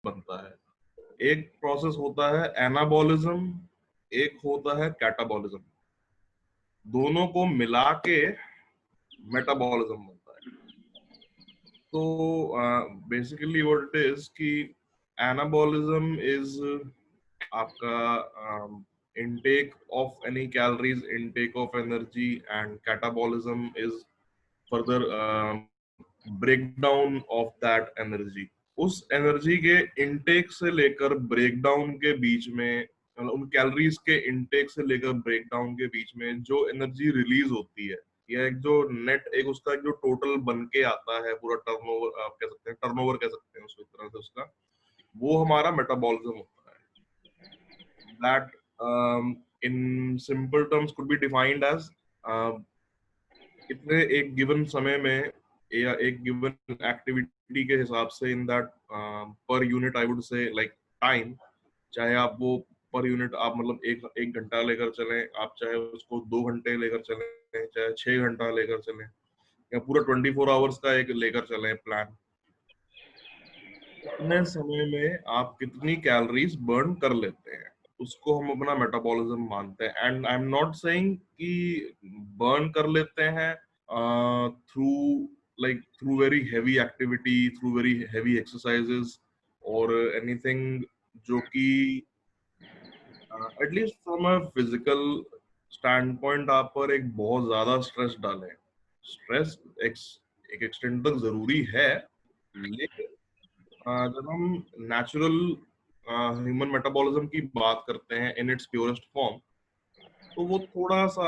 बनता है। एक प्रोसेस होता है एनाबॉलिज्म, एक होता है कैटाबॉलिज्म। दोनों को मिला के मेटाबॉलिज्म बनता है। तो बेसिकली व्हाट इट इज कि एनाबॉलिज्म इज आपका intake of any calories, intake of energy, and catabolism is further breakdown of that energy. उस एनर्जी के इनटेक से लेकर ब्रेकडाउन के बीच में, उन कैलोरीज के इनटेक से लेकर ब्रेकडाउन के बीच में जो एनर्जी रिलीज होती है, या एक जो नेट एक उसका जो टोटल बन के आता है, पूरा टर्नओवर आप कह सकते हैं, टर्नओवर कह सकते हैं उसको एक तरह से, उसका वो हमारा मेटाबॉलिज्म होता है। That in simple terms could be defined as कितने एक गिवन समय में या एक गिवन एक्टिविटी के हिसाब से in that per unit I would say like time, चाहे आप वो पर यूनिट आप मतलब एक एक घंटा लेकर चलें, आप चाहे उसको 2 घंटे लेकर चलें, चाहे 6 घंटा लेकर चलें, या पूरा 24 आवर्स का एक लेकर चलें प्लान, इतने समय में आप कितनी कैलोरीज बर्न कर लेते हैं, उसको हम अपना मेटाबॉलिज्म मानते हैं। And I am not saying कि बर्न कर लेते हैं through through very heavy activity, through very heavy exercises और एनीथिंग जो कि at least from a physical stand point आप पर एक बहुत ज्यादा स्ट्रेस डालें। स्ट्रेस एक एक्सटेंड तक जरूरी है, लेकिन जब हम नेचुरल ह्यूमन मेटाबॉलिज्म की बात करते हैं इन इट्स प्योरेस्ट फॉर्म, तो वो थोड़ा सा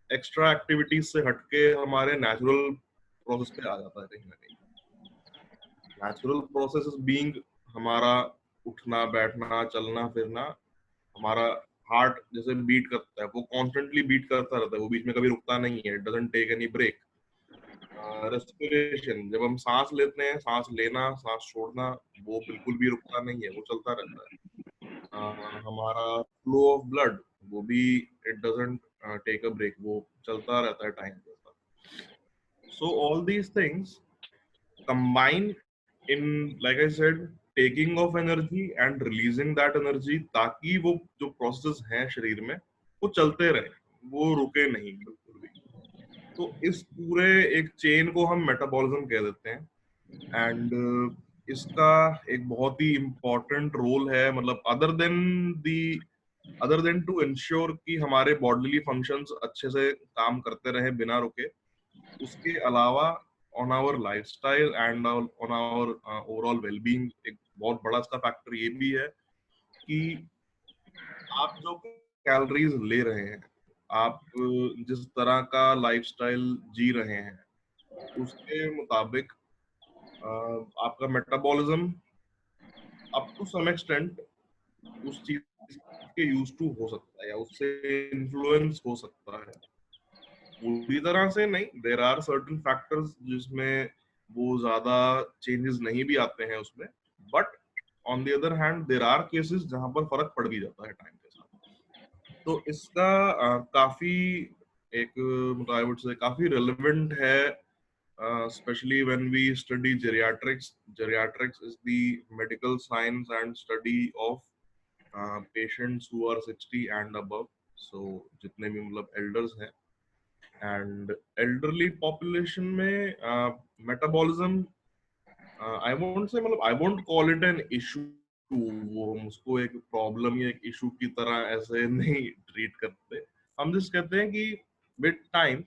एक्स्ट्रा एक्टिविटीज से हटके हमारे नेचुरल प्रोसेस पे आ जाता है कहीं ना कहीं। नेचुरल प्रोसेस इज बीइंग हमारा उठना, बैठना, चलना फिरना। हमारा हार्ट जैसे बीट करता है, वो कॉन्स्टेंटली बीट करता रहता है, वो बीच में कभी रुकता नहीं है, it doesn't take any break. Respiration, जब हम सांस लेते हैं, सांस लेना, सांस छोड़ना, वो बिल्कुल भी रुकता नहीं है, वो चलता रहता है। हमारा फ्लो ऑफ ब्लड, वो भी it doesn't take a break, वो चलता रहता है टाइम के साथ। So all these things combine in, like I said, taking of energy and releasing that energy, ताकि वो जो प्रोसेस हैं शरीर में वो चलते रहे, वो रुके नहीं बिल्कुल भी। तो इस पूरे एक चेन को हम मेटाबॉलिज्म कह देते हैं। एंड इसका एक बहुत ही इम्पोर्टेंट रोल है, मतलब अदर देन टू इंश्योर कि हमारे बॉडीली फंक्शंस अच्छे से काम करते रहे बिना रुके, उसके अलावा on our lifestyle and on our overall wellbeing एक बहुत बड़ा इसका फैक्टर ये भी है कि आप जो कैलोरीज ले रहे हैं, आप जिस तरह का लाइफस्टाइल जी रहे हैं, उसके मुताबिक आपका metabolism up to some extent उस चीज के यूज टू हो सकता है, या उससे इन्फ्लुएंस हो सकता है। पूरी तरह से नहीं, देयर आर सर्टेन फैक्टर्स जिसमें वो ज्यादा चेंजेस नहीं भी आते हैं उसमें, but on the other hand there are cases जहां पर फर्क पड़ भी जाता है टाइम के साथ। तो इसका काफी एक, मतलब आई वुड से काफी रेलेवेंट है, especially when we study geriatrics. Geriatrics is the medical science and study of patients who are 60 and above. So जितने भी मतलब elders हैं, and elderly population में metabolism, I won't say, मतलब I won't call it an issue, वो हम उसको एक प्रॉब्लम या एक इशू की तरह ऐसे नहीं ट्रीट करते। हम जिस कहते हैं कि विद टाइम,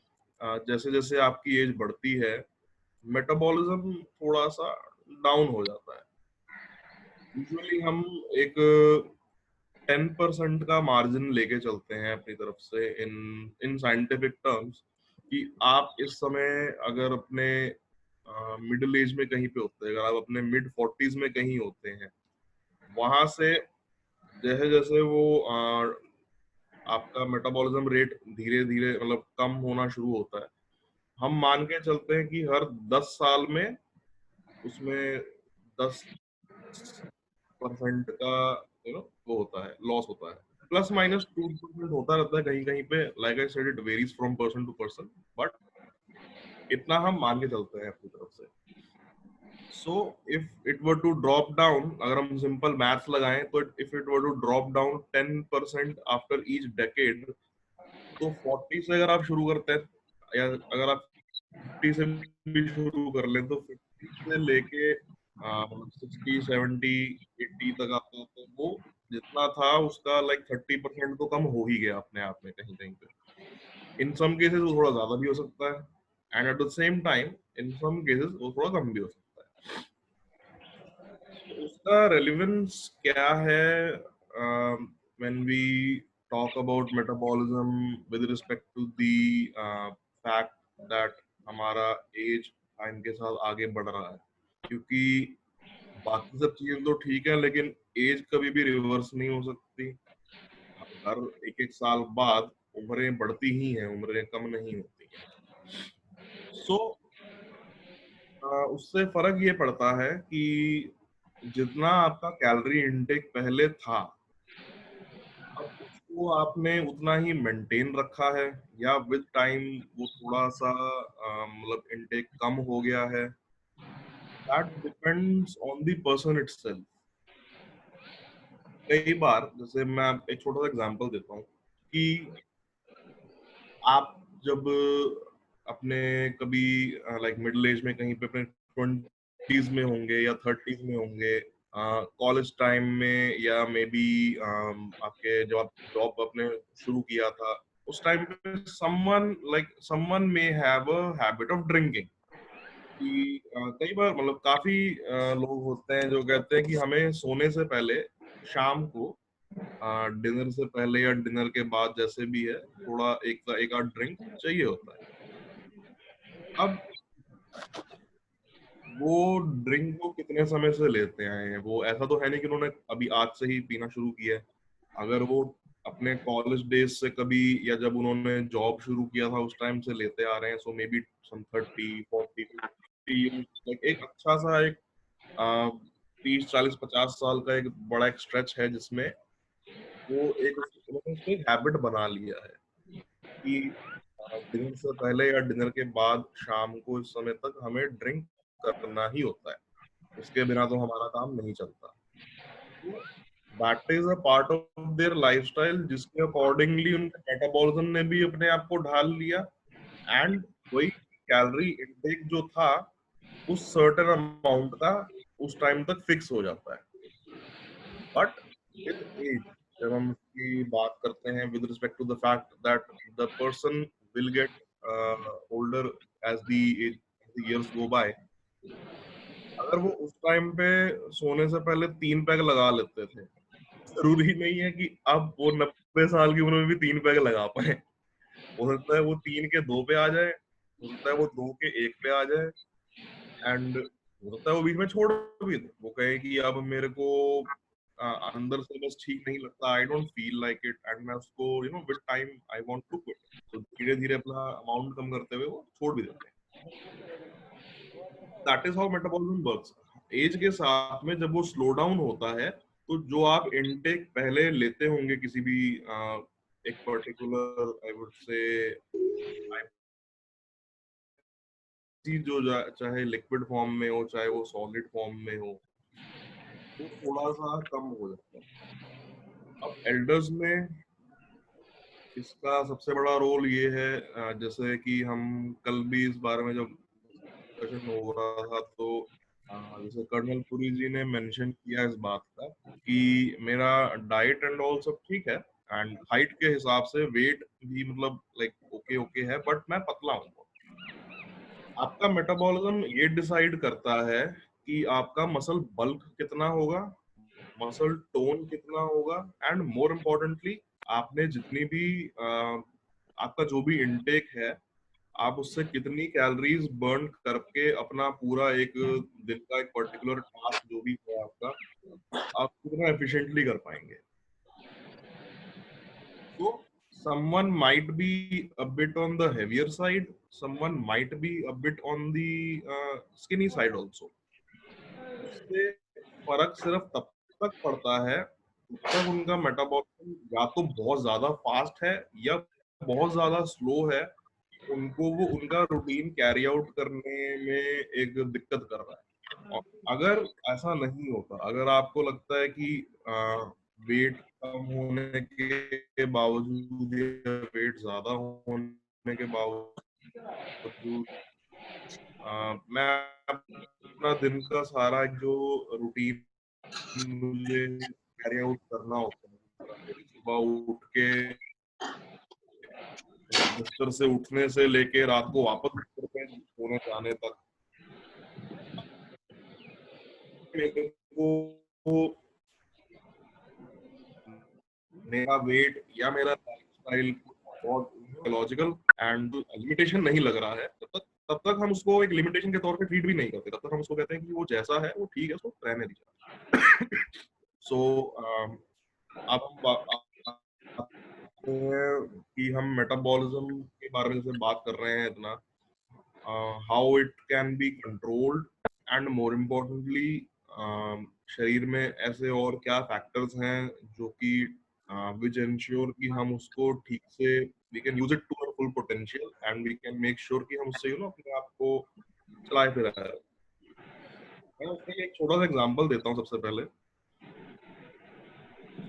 जैसे जैसे आपकी एज बढ़ती है, मेटाबॉलिज्म थोड़ा सा डाउन हो जाता है। यूजुअली हम एक 10% का मार्जिन लेके चलते हैं अपनी तरफ से इन इन साइंटिफिक टर्म्स, कि आप इस समय अगर अपने मिडिल एज में कहीं पे होते हैं, अगर आप अपने मिड 40s में कहीं होते हैं, वहां से जैसे जैसे वो आपका मेटाबॉलिज्म रेट धीरे धीरे मतलब कम होना शुरू होता है। हम मान के चलते हैं कि हर 10 साल में उसमें 10% का वो होता है, लॉस होता है, प्लस माइनस 2% होता रहता है कहीं कहीं पे। Like I said, it varies from person to person, but इतना हम मान के चलते हैं अपनी तरफ से। So if it were to drop down, अगर हम सिंपल मैथ्स लगाएं तो if it were to drop down 10% after each decade, तो 40 से अगर आप शुरू करते हैं या अगर आप 50 से भी शुरू कर लें तो 50 से लेके मतलब 60 70 80 तक आता है, तो वो जितना था उसका लाइक 30% तो कम हो ही गया अपने आप में कहीं कहीं पे. इन सम केसेस वो थोड़ा ज्यादा भी हो सकता है and at the same time in some cases वो थोड़ा कम भी हो सकता है. तो उसका रेलिवेंस क्या है when we talk about metabolism with respect to the fact that हमारा एज टाइम के साथ आगे बढ़ रहा है, क्योंकि बाकी सब चीजें तो ठीक है लेकिन एज कभी भी रिवर्स नहीं हो सकती. हर एक एक साल बाद उम्रें बढ़ती ही हैं, उम्रें कम नहीं होती हैं. सो उससे फर्क ये पड़ता है कि जितना आपका कैलोरी इनटेक पहले था, अब उसको आपने उतना ही मेंटेन रखा है या विद टाइम वो थोड़ा सा मतलब इनटेक कम हो गया है. That depends on the person itself. कई बार जैसे मैं एक छोटा सा एग्जांपल देता हूँ कि आप जब अपने कभी लाइक मिडिल एज में कहीं पे अपने 20s में होंगे या 30s में होंगे, कॉलेज टाइम में या मे बी आपके जब आप जॉब अपने शुरू किया था उस टाइम पे someone may have a habit of drinking. कि कई बार मतलब काफी लोग होते हैं जो कहते हैं कि हमें सोने से पहले शाम को डिनर से पहले या डिनर के बाद जैसे भी है थोड़ा एक आध ड्रिंक चाहिए होता है. अब वो ड्रिंक वो कितने समय से लेते आए हैं, वो ऐसा तो है नहीं कि उन्होंने अभी आज से ही पीना शुरू किया है. अगर वो अपने कॉलेज डेज से कभी या जब उन्होंने जॉब शुरू किया था उस टाइम से लेते आ रहे हैं, सो मे बी सम 30 40 50 लाइक एक अच्छा सा एक 30 40 50 साल का एक बड़ा एक स्ट्रेच है जिसमें वो एक उन्होंने उसको एक हैबिट बना लिया है कि डिनर से पहले या डिनर के बाद शाम को इस समय तक हमें ड्रिंक करना ही होता है, उसके बिना तो हमारा काम नहीं चलता. तो that is a part of their lifestyle जिसके अकॉर्डिंगली उनके मेटाबॉलिज्म ने भी अपने आप को ढाल लिया. एंड वही कैलोरी इनटेक जो था उस सर्टेन अमाउंट का उस टाइम तक फिक्स हो जाता है. बट विद एज जब हम इसकी बात करते हैं with respect to the fact that the person will get older as the age the years go by, अगर वो उस टाइम पे सोने से पहले 3 पैग लगा लेते थे, जरूरी नहीं है कि अब वो 90 साल की उम्र में भी 3 पैग लगा पाए. हो सकता है वो 3 के 2 पे आ जाए, हो सकता है वो 2 के 1 पे आ जाए एंड हो सकता है वो बीच में छोड़ भी दे. वो कहे कि अब मेरे को अंदर से बस ठीक नहीं लगता, I don't feel like it, and मैं उसको with time I want to quit. तो धीरे धीरे अपना अमाउंट कम करते हुए वो छोड़ भी देते हैं. That is how metabolism works. Age के साथ में जब वो स्लो डाउन होता है तो जो आप इनटेक पहले लेते होंगे किसी भी एक पर्टिकुलर आई वुड से चीज जो चाहे लिक्विड फॉर्म में हो चाहे वो सॉलिड फॉर्म में हो, वो थोड़ा सा कम हो जाता है. अब एल्डर्स में इसका सबसे बड़ा रोल ये है, जैसे कि हम कल भी इस बारे में जब डिस्कशन हो रहा था तो जैसे कर्नल पुरी जी ने मेंशन किया इस बात का कि मेरा डाइट एंड ऑल सब ठीक है एंड हाइट के हिसाब से वेट भी मतलब लाइक ओके ओके है बट मैं पतला हूँ. आपका मेटाबॉलिज्म ये डिसाइड करता है कि आपका मसल बल्क कितना होगा, मसल टोन कितना होगा एंड मोर इम्पोर्टेंटली आपने जितनी भी आपका जो भी इनटेक है आप उससे कितनी कैलोरीज बर्न करके अपना पूरा एक दिन का एक पर्टिकुलर टास्क जो भी है आपका आप कितना एफिशिएंटली कर पाएंगे. So someone might be a bit on the heavier side, someone might be a bit on the skinny side also. उससे फर्क सिर्फ तब तक पड़ता है जब तक उनका मेटाबॉलिज्म या तो बहुत ज्यादा फास्ट है या बहुत ज्यादा स्लो है, उनको वो उनका रूटीन कैरी आउट करने में एक दिक्कत कर रहा है. अगर ऐसा नहीं होता, अगर आपको लगता है कि वेट कम होने के बावजूद या वेट ज्यादा होने के बावजूद मैं अपना दिन का सारा जो रूटीन मुझे कैरी आउट करना होता है, मेरी सुबह उठ के बिस्तर से उठने से लेके रात को वापस बिस्तर पे सोने जाने तक, मेरे को मेरा वेट या मेरा लाइफस्टाइल बहुत लॉजिकल एंड लिमिटेशन नहीं लग रहा है, तब तक हम उसको एक लिमिटेशन के तौर पे ट्रीट भी नहीं करते, तब तक हम उसको कहते हैं कि वो जैसा है वो ठीक है, उसको रहने दीजिए। सो अब हम आते हैं कि हम मेटाबॉलिज्म के बारे में जैसे बात कर रहे हैं इतना, how it can be controlled and more importantly शरीर में ऐसे और क्या फैक्टर्स हैं जो कि विच इंश्योर कि हम उसको ठीक से we can use it to our full potential and we can make sure कि हम उससे अपने आप को चलाए फिराए रहे। मैं उसके लिए एक छोटा सा एग्जांपल देता हूँ सबसे पहले।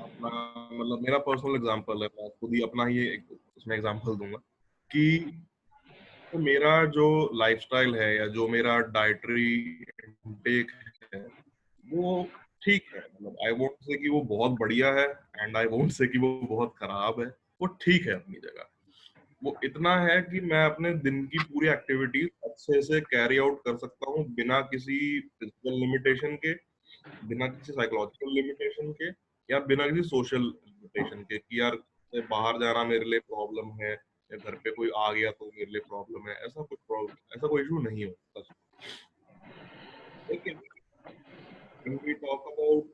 अपना मतलब मेरा पर्सनल एग्जांपल है, मैं खुद ही अपना ही एक उसमें एग्जांपल दूंगा कि तो मेरा जो लाइफस्टाइल है या जो मेरा डाइटरी इनटेक है वो ठीक है, मतलब आई वोंट से कि वो बहुत बढ़िया है एंड आई वोंट से कि वो बहुत खराब है, वो ठीक है अपनी जगह। वो इतना है कि मैं अपने दिन की पूरी एक्टिविटीज अच्छे से कैरी आउट कर सकता हूँ बिना किसी फिजिकल लिमिटेशन के, बिना किसी साइकोलॉजिकल लिमिटेशन के, या बिना किसी सोशल लिमिटेशन के कि यार बाहर जाना मेरे लिए प्रॉब्लम है या घर पे कोई आ गया तो मेरे लिए प्रॉब्लम है, ऐसा कुछ प्रॉब्लम, ऐसा कोई इशू नहीं होता। लेकिन when we talk about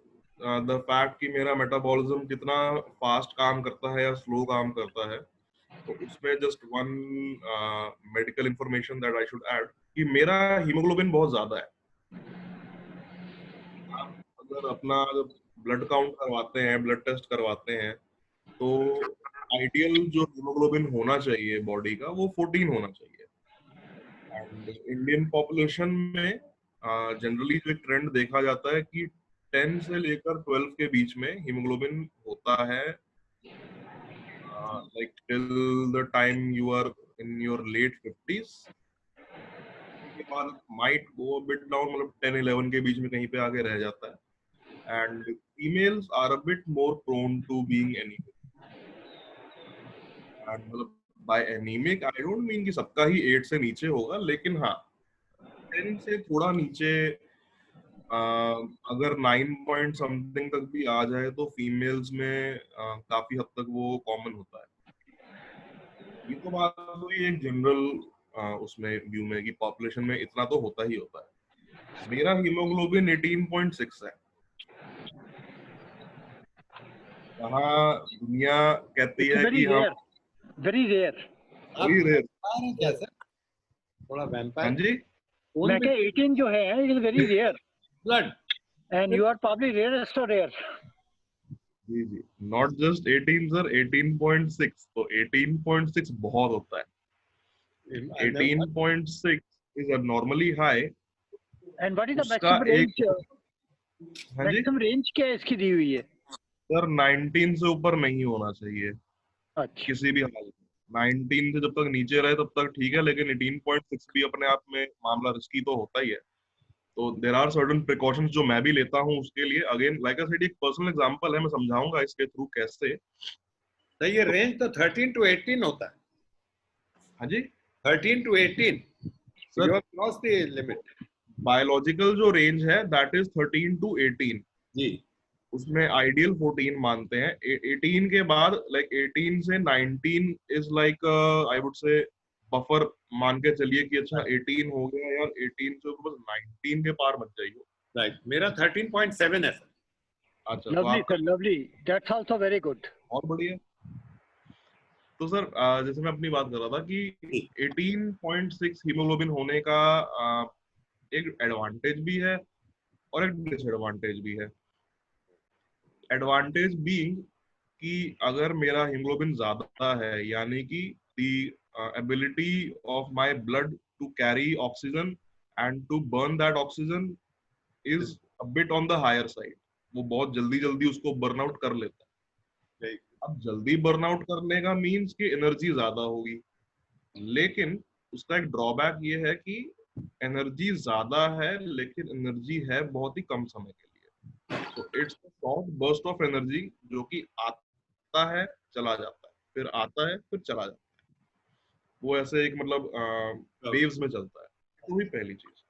the fact कि मेरा मेटाबॉलिज्म कितना फास्ट काम करता है या स्लो काम करता है, तो उसमें just one medical information that I should add कि मेरा हीमोग्लोबिन बहुत ज्यादा है। आप अगर अपना ब्लड काउंट करवाते हैं, ब्लड टेस्ट करवाते हैं, तो आइडियल जो हीमोग्लोबिन होना चाहिए बॉडी का वो 14 होना चाहिए। एंड इंडियन पॉपुलेशन में जनरली जो ट्रेंड देखा जाता है कि 10 से लेकर 12 के बीच में हीमोग्लोबिन होता है, like till the time you are in your late 50s। के बाद might go a bit down, मतलब 10-11 के बीच में कहीं पे आके रह जाता है। And females are a bit more prone to being anaemic. And मतलब by anaemic I don't mean कि सबका ही 8 से नीचे होगा, लेकिन हाँ 10 से थोड़ा नीचे अगर 9 पॉइंट समथिंग तक भी आ जाए तो फीमेल्स में काफी हद तक वो कॉमन होता है। ये तो बात हुई एक जनरल उसमें व्यू में कि पॉपुलेशन में इतना तो होता ही होता है। मेरा हीमोग्लोबिन 18.6 है। कहाँ दुनिया कहती इट्स है वेरी कि हम रेयर, वेरी रेयर। वही रेयर। क्या सर, थोड़ा हाँ वैम्पायर जी, मैं क्या 18 जो है it is very rare blood and you are probably rarest of rare. जी जी, नॉट जस्ट 18 सर, 18.6, तो 18.6 बहुत होता है। 18.6 is abnormally high. And what is the उसका मैक्सिमम एक, रेंज? हाँ जी मैक्सिमम रेंज क्या इसकी दी हुई है? सर, 19 से ऊपर नहीं होना चाहिए अच्छा, किसी भी हालत में। 19 से जब तक नीचे रहे तब तक ठीक है, लेकिन 18.6 भी अपने आप में मामला रिस्की तो होता ही है। तो देर आर सर्टन प्रिकॉशंस जो मैं भी लेता हूँ उसके लिए। अगेन लाइक आई सेड, एक पर्सनल एग्जांपल है, मैं समझाऊंगा इसके थ्रू कैसे। तो ये रेंज तो 13 to 18 होता है। हाँ जी 13 to 18 sir, you have crossed the limit। Biological जो रेंज है दैट इज 13 to 18। जी, उसमें आइडियल 14 मानते हैं। 18 के बाद लाइक 18 से 19 is like I would say buffer मान के चलिए कि अच्छा 18 हो गया यार, 18 से ऊपर बस 19 के पार मत जाइए। राइट, मेरा 13.7 है सर। अच्छा, तो लवली आपका sir, lovely, that's also very good. और बढ़िया। तो सर जैसे मैं अपनी बात कर रहा था कि 18.6 हीमोग्लोबिन होने का एक एडवांटेज भी है और एक डिसएडवांटेज भी है। एडवांटेज बीइंग कि अगर मेरा हीमोग्लोबिन ज्यादा है, यानी कि the ability of my blood to carry oxygen and to burn that oxygen is a bit on the higher side. वो बहुत जल्दी जल्दी उसको बर्नआउट कर लेता है। अब जल्दी बर्नआउट करने का मीन्स कि एनर्जी ज्यादा होगी, लेकिन उसका एक ड्रॉबैक ये है कि एनर्जी ज्यादा है लेकिन एनर्जी है बहुत ही कम समय के लिए। तो it's a short burst of energy जो कि आता है चला जाता है, फिर आता है फिर चला जाता है, वो ऐसे एक मतलब वेव्स में चलता है। तो ही पहली चीज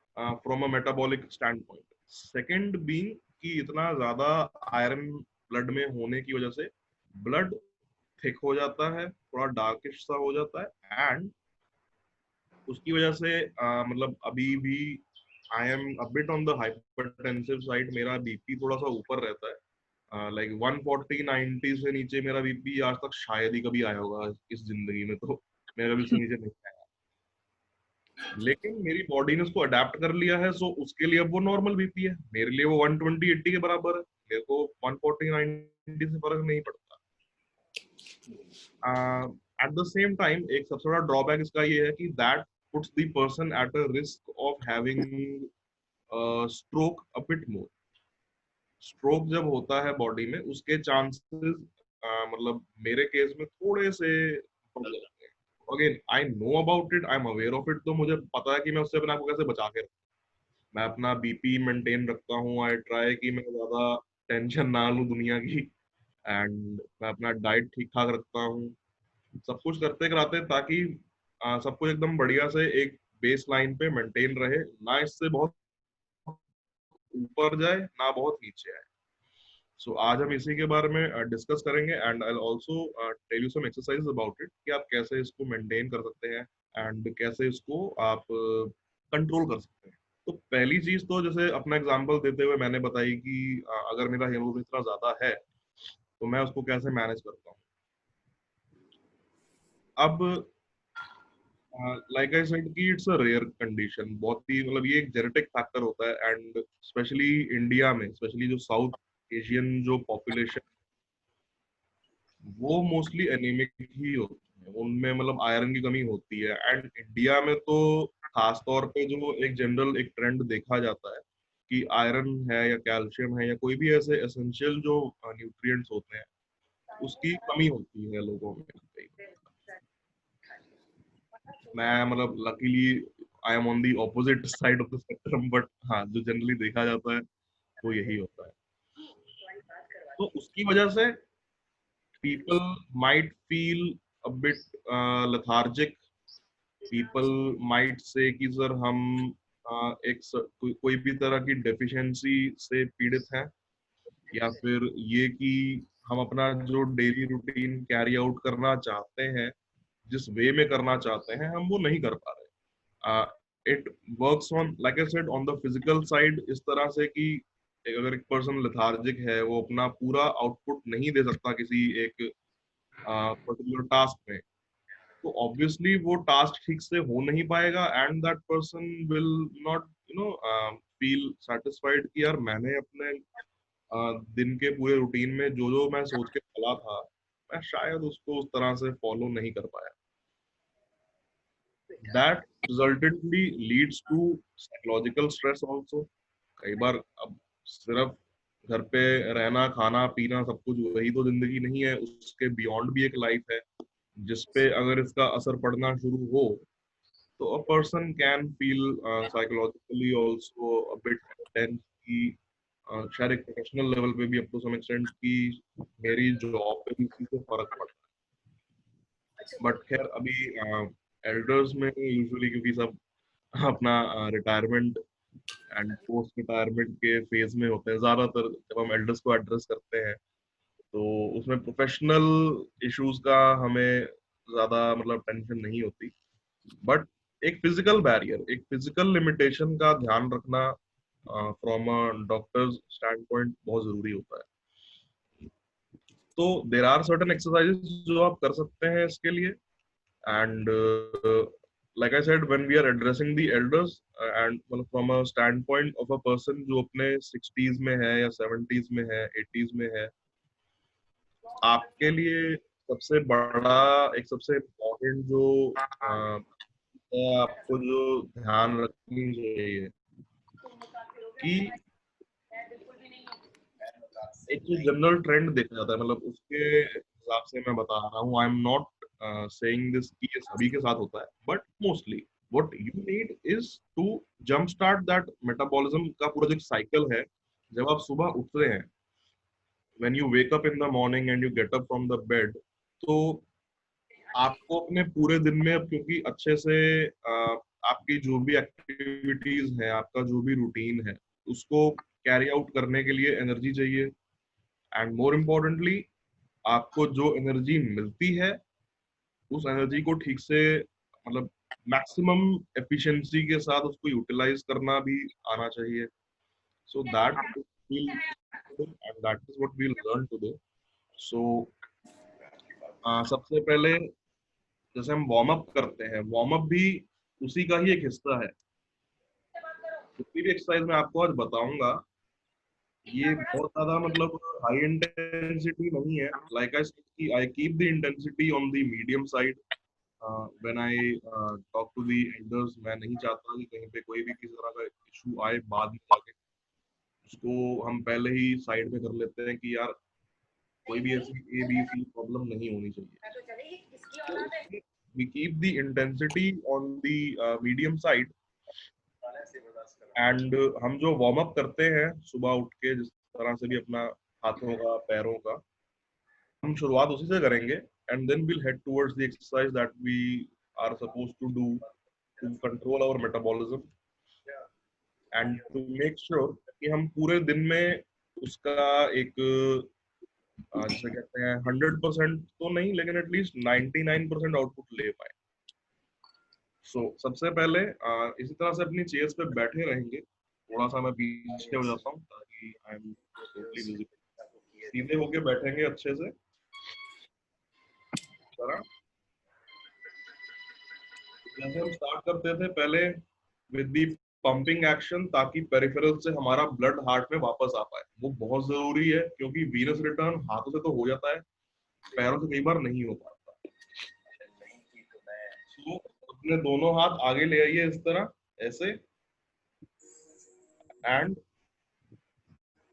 from a metabolic stand point. Second being कि इतना ज्यादा आयरन ब्लड में होने की वजह से ब्लड थिक हो जाता है, थोड़ा डार्किश सा हो जाता है, एंड उसकी वजह से मतलब अभी भी I am a bit on the hypertensive side. मेरा बीपी थोड़ा सा ऊपर रहता है, लाइक 140/90 से नीचे मेरा बीपी आज तक शायद ही कभी आया होगा इस जिंदगी में, तो मेरा कभी उससे नीचे नहीं आया। लेकिन मेरी बॉडी ने उसको अडेप्ट कर लिया है, सो उसके लिए अब वो नॉर्मल बीपी है, मेरे लिए वो 120/80 के बराबर है, मेरे को 140/90 से फर्क नहीं पड़ता। एट द सेम टाइम एक सबसे बड़ा ड्रॉबैक इसका ये है कि that puts the person at a risk of having stroke a bit more. Stroke जब होता है बॉडी में उसके चांसेस मतलब मेरे केस में थोड़े से बढ़ जाते हैं। Again I know about it, I am aware of it, तो मुझे पता है कि मैं उससे अपने आप को कैसे बचा के रखूं। मैं अपना बीपी मेंटेन रखता हूँ, आई ट्राई कि मैं ज्यादा टेंशन ना लूं दुनिया की, एंड मैं अपना डाइट ठीक ठाक रखता हूँ, सब कुछ करते कराते ताकि सब कुछ एकदम बढ़िया से एक बेस लाइन पे मेंटेन रहे, ना इससे बहुत ऊपर जाए ना बहुत नीचे आए। सो आज हम इसी के बारे में डिस्कस करेंगे, and I also tell you some exercise about it कि आप कैसे इसको मेंटेन कर सकते हैं एंड कैसे इसको आप कंट्रोल कर सकते हैं। तो पहली चीज तो जैसे अपना एग्जांपल देते हुए मैंने बताई कि अगर मेरा हीमोग्लोबिन इतना ज्यादा है तो मैं उसको कैसे मैनेज करता हूँ। अब लाइक आई सेड कि इट्स अ रेयर कंडीशन, बहुत ही मतलब ये एक जेनेटिक फैक्टर होता है, एंड स्पेशली इंडिया में, स्पेशली जो साउथ एशियन जो पॉपुलेशन वो मोस्टली एनीमिक ही होते हैं, उनमें मतलब आयरन की कमी होती है। एंड इंडिया में तो खास तौर पे जो एक जनरल एक ट्रेंड देखा जाता है कि आयरन है या कैल्शियम है या कोई भी ऐसे एसेंशियल जो न्यूट्रिएंट्स होते हैं उसकी कमी होती है लोगों में। मैं मतलब luckily I am on the opposite side of the spectrum, but हाँ जो जनरली देखा जाता है वो यही होता है। तो उसकी वजह से people might feel a bit lethargic. People might say कि सर हम कोई भी तरह की डेफिशिएंसी से पीड़ित हैं, या फिर ये कि हम अपना जो डेली रूटीन कैरी आउट करना चाहते हैं, जिस वे में करना चाहते हैं, हम वो नहीं कर पा रहे। It works on like I said on the physical side इस तरह से कि अगर एक पर्सन लेथार्जिक है, वो अपना पूरा आउटपुट नहीं दे सकता किसी एक पर्टिकुलर टास्क में, तो ऑब्वियसली वो टास्क ठीक से हो नहीं पाएगा, and that person will not feel satisfied कि यार मैंने अपने दिन के पूरे रूटीन में जो जो मैं सोच के चला था मैं शायद उसको उस तरह से फॉलो नहीं कर पाया। That resultantly leads to psychological stress also. कई बार अब सिर्फ घर पे रहना खाना पीना सब कुछ वही तो जिंदगी नहीं है, उसके बियॉन्ड भी एक लाइफ है जिसपे अगर इसका असर पड़ना शुरू हो तो a person can feel psychologically also a bit tense कि शायद एक प्रोफेशनल लेवल पे भी अप टू सम एक्सटेंट कि मेरी जॉब पे भी इसी से फर्क पड़ता है। बट खैर अभी एल्डर्स में यूजुअली क्योंकि सब अपना रिटायरमेंट एंड पोस्ट रिटायरमेंट के फेज में होते हैं, ज्यादातर जब हम एल्डर्स को एड्रेस करते हैं तो उसमें प्रोफेशनल इश्यूज का हमें ज्यादा मतलब टेंशन नहीं होती, बट एक फिजिकल बैरियर, एक फिजिकल लिमिटेशन का ध्यान रखना from a doctor's stand point बहुत जरूरी होता है। तो देर आर सर्टेन एक्सरसाइजेस जो आप कर सकते हैं इसके लिए, and like I said when we are addressing the elders and from a standpoint of a person जो अपने 60s में है या 70s में है 80s में है, आपके लिए सबसे बड़ा एक सबसे इम्पोर्टेंट जो आपको जो ध्यान रखनी चाहिए कि एक जनरल ट्रेंड देखा जाता है, मतलब उसके हिसाब से मैं बता रहा हूँ. I am not saying this कि ये सभी के साथ होता है, but mostly what you need is to jump start that metabolism का पूरा जो साइकिल है. जब आप सुबह उठते हैं, when you wake up in the morning and you get up from the bed, तो आपको अपने पूरे दिन में, अब क्योंकि अच्छे से आपकी जो भी एक्टिविटीज है, आपका जो भी रूटीन है, उसको कैरी आउट करने के लिए एनर्जी चाहिए. एंड मोर इम्पोर्टेंटली, आपको जो एनर्जी मिलती है, उस एनर्जी को ठीक से, मतलब मैक्सिमम एफिशिएंसी के साथ उसको यूटिलाइज करना भी आना चाहिए. So that will and that is what we will learn today. So सबसे पहले, जैसे हम वार्म अप करते हैं, वार्म अप भी उसी का ही एक हिस्सा है. जितनी भी एक्सरसाइज मैं आपको आज बताऊंगा, ये बहुत ज्यादा मतलब हाई इंटेंसिटी नहीं है. Like I keep the intensity on the medium side when I talk to the elders. मैं नहीं चाहता कि कहीं पे कोई भी किसी तरह का इशू आए बाद में जाके. उसको हम पहले ही साइड में कर लेते हैं कि यार कोई भी ऐसी ABC प्रॉब्लम नहीं होनी चाहिए. We keep the intensity on the medium side. And हम जो वार्म अप करते हैं सुबह उठ के, जिस तरह से भी अपना हाथों का, पैरों का, हम शुरुआत उसी से करेंगे. And then will head towards the exercise that we are supposed to do to control our metabolism and to make sure कि हम पूरे दिन में उसका एक जिसे कहते हैं 100% तो नहीं, लेकिन एटलीस्ट 99% आउटपुट ले पाए. सो सबसे पहले इसी तरह से अपनी चेयर्स पे बैठे रहेंगे. थोड़ा सा मैं पीछे हो जाता हूँ ताकि आई एम टोटली विजिबल. सीधे होके बैठेंगे अच्छे से. तरह जैसे हम स्टार्ट करते थे पहले विद दी पंपिंग एक्शन, ताकि पेरिफेरल से हमारा ब्लड हार्ट में वापस आ पाए. वो बहुत जरूरी है, क्योंकि वीनस रिटर्न हाथों से तो हो जाता है, पैरों से कई बार नहीं हो पाता. तो अपने दोनों हाथ आगे ले आइए इस तरह, ऐसे. एंड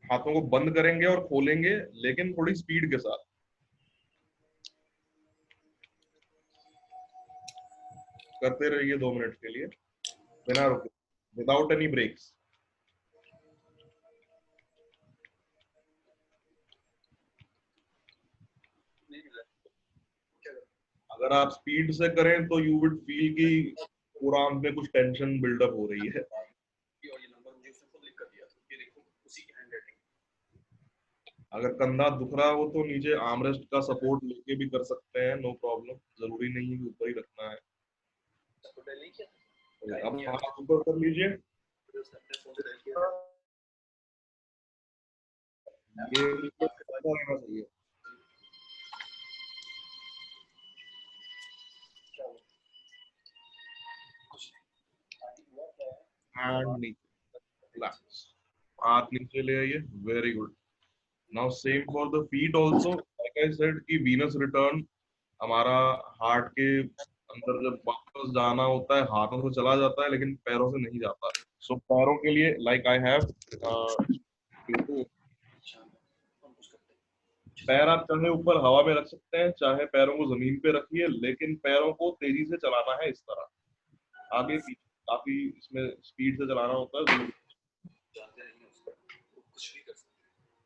हाथों को बंद करेंगे और खोलेंगे, लेकिन थोड़ी स्पीड के साथ. करते रहिए 2 मिनट के लिए बिना रुके, विदाउट एनी ब्रेक्स. अगर आप स्पीड से करें तो यू वुड फील कि पूरा आर्म में कुछ टेंशन बिल्डअप हो रही है. अगर कंधा दुख रहा हो तो नीचे आर्मरेस्ट का सपोर्ट लेके भी कर सकते हैं, नो प्रॉब्लम. जरूरी नहीं है कि ऊपर ही रखना है. अब हाथ ऊपर कर लीजिए. ये रहना चाहिए. एंड नीचे रिलैक्स. हाथ नीचे ले आइए. Very good. Now same for the feet also. Like I said कि वीनस रिटर्न हमारा हार्ट के अंदर जब वापस जाना होता है, हाथों से चला जाता है, लेकिन पैरों से नहीं जाता. सो पैरों के लिए लाइक आई हैव पैर आप चाहे ऊपर हवा में रख सकते हैं, चाहे पैरों को जमीन पे रखिए, लेकिन पैरों को तेजी से चलाना है इस तरह, आगे पीछे. काफी इसमें स्पीड से चलाना होता है.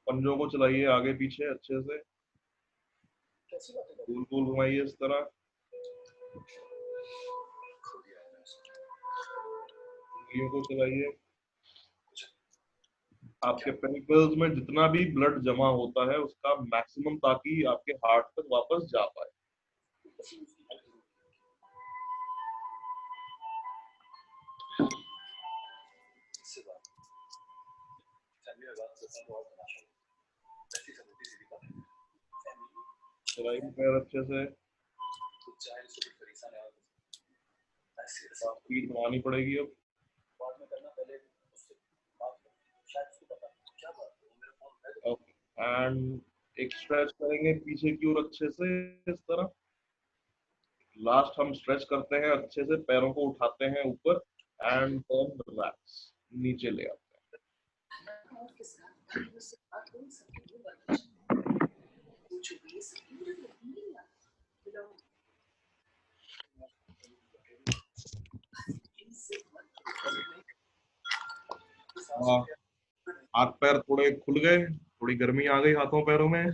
पंजों को चलाइए आगे पीछे अच्छे से, गोल गोल घुमाइए इस तरह. उंगलियों को चलाइए. आपके पेरिफेरल्स में जितना भी ब्लड जमा होता है उसका मैक्सिमम, ताकि आपके हार्ट तक वापस जा पाए. चलाइए पैर अच्छे से. स्पीड बढ़ानी पड़ेगी अब. एंड एक स्ट्रेच करेंगे पीछे की ओर अच्छे से इस तरह. लास्ट हम स्ट्रेच करते हैं अच्छे से, पैरों को उठाते हैं ऊपर एंड देन रिलैक्स, नीचे ले आते हैं. हाथ पैर थोड़े खुल गए, थोड़ी गर्मी आ गई हाथों पैरों में।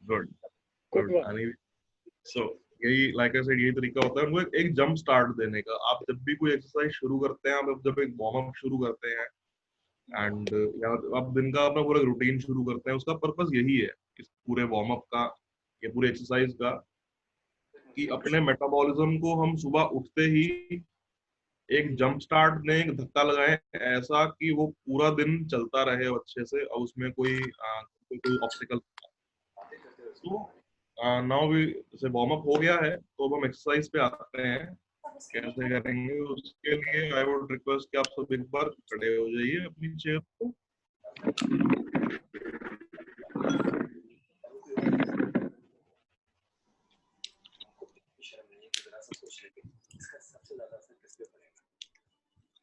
Good Good good. one. सो यही लाइक आई सेड, यही तरीका होता है उनको एक जंप स्टार्ट देने का। आप जब भी कोई एक्सरसाइज शुरू करते हैं, आप जब एक वार्म अप शुरू करते हैं एंड या आप दिन का अपना पूरा रूटीन शुरू करते हैं, उसका पर्पस यही है इस पूरे वार्म अप का, ये पूरे एक्सरसाइज का, कि अपने मेटाबॉलिज्म को हम सुबह उठते ही एक जंप स्टार्ट दें, एक धक्का लगाएं, ऐसा कि वो पूरा दिन चलता रहे अच्छे से और उसमें कोई ऑब्स्टिकल। तो नाउ भी जैसे वार्म अप हो गया है, तो अब हम एक्सरसाइज पे आते हैं। कैसे करेंगे उसके लिए आई वुड रिक्वेस्ट कि आप सब एक बार खड़े हो जाइए अपनी चेयर पे।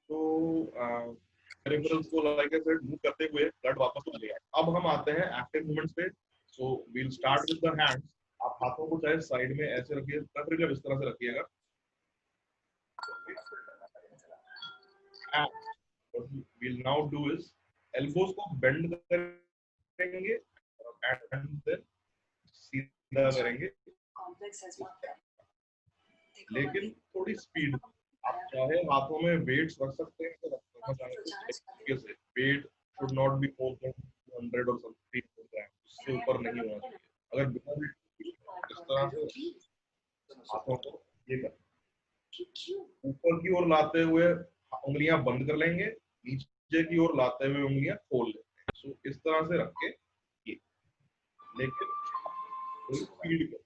तो पेरिफेरल्स को लाइक आई सेड मूव करते हुए ब्लड वापस चले आए। अब हम आते हैं एक्टिव मूवमेंट्स पे। So we'll start with the hands. आप हाथों को चाहे साइड में ऐसे रखिए, प्रेफरेबली इस तरह से रखिएगा। what we'll now do is elbows को bend करेंगे and then सीधा करेंगे, लेकिन थोड़ी स्पीड। आप चाहे हाथों में वेट्स रख सकते हैं, तो रखना चाहे तो तरीके से। Weight should not be more than 200 और समथिंग ग्राम, उससे ऊपर नहीं होना चाहिए। अगर बिना वेट इस तरह से हाथों को ये कर ऊपर की ओर लाते हुए उंगलियां बंद कर लेंगे, नीचे की ओर लाते हुए उंगलियां खोल लेते हैं। सो इस तरह से रख के ये, लेकिन थोड़ी स्पीड कर।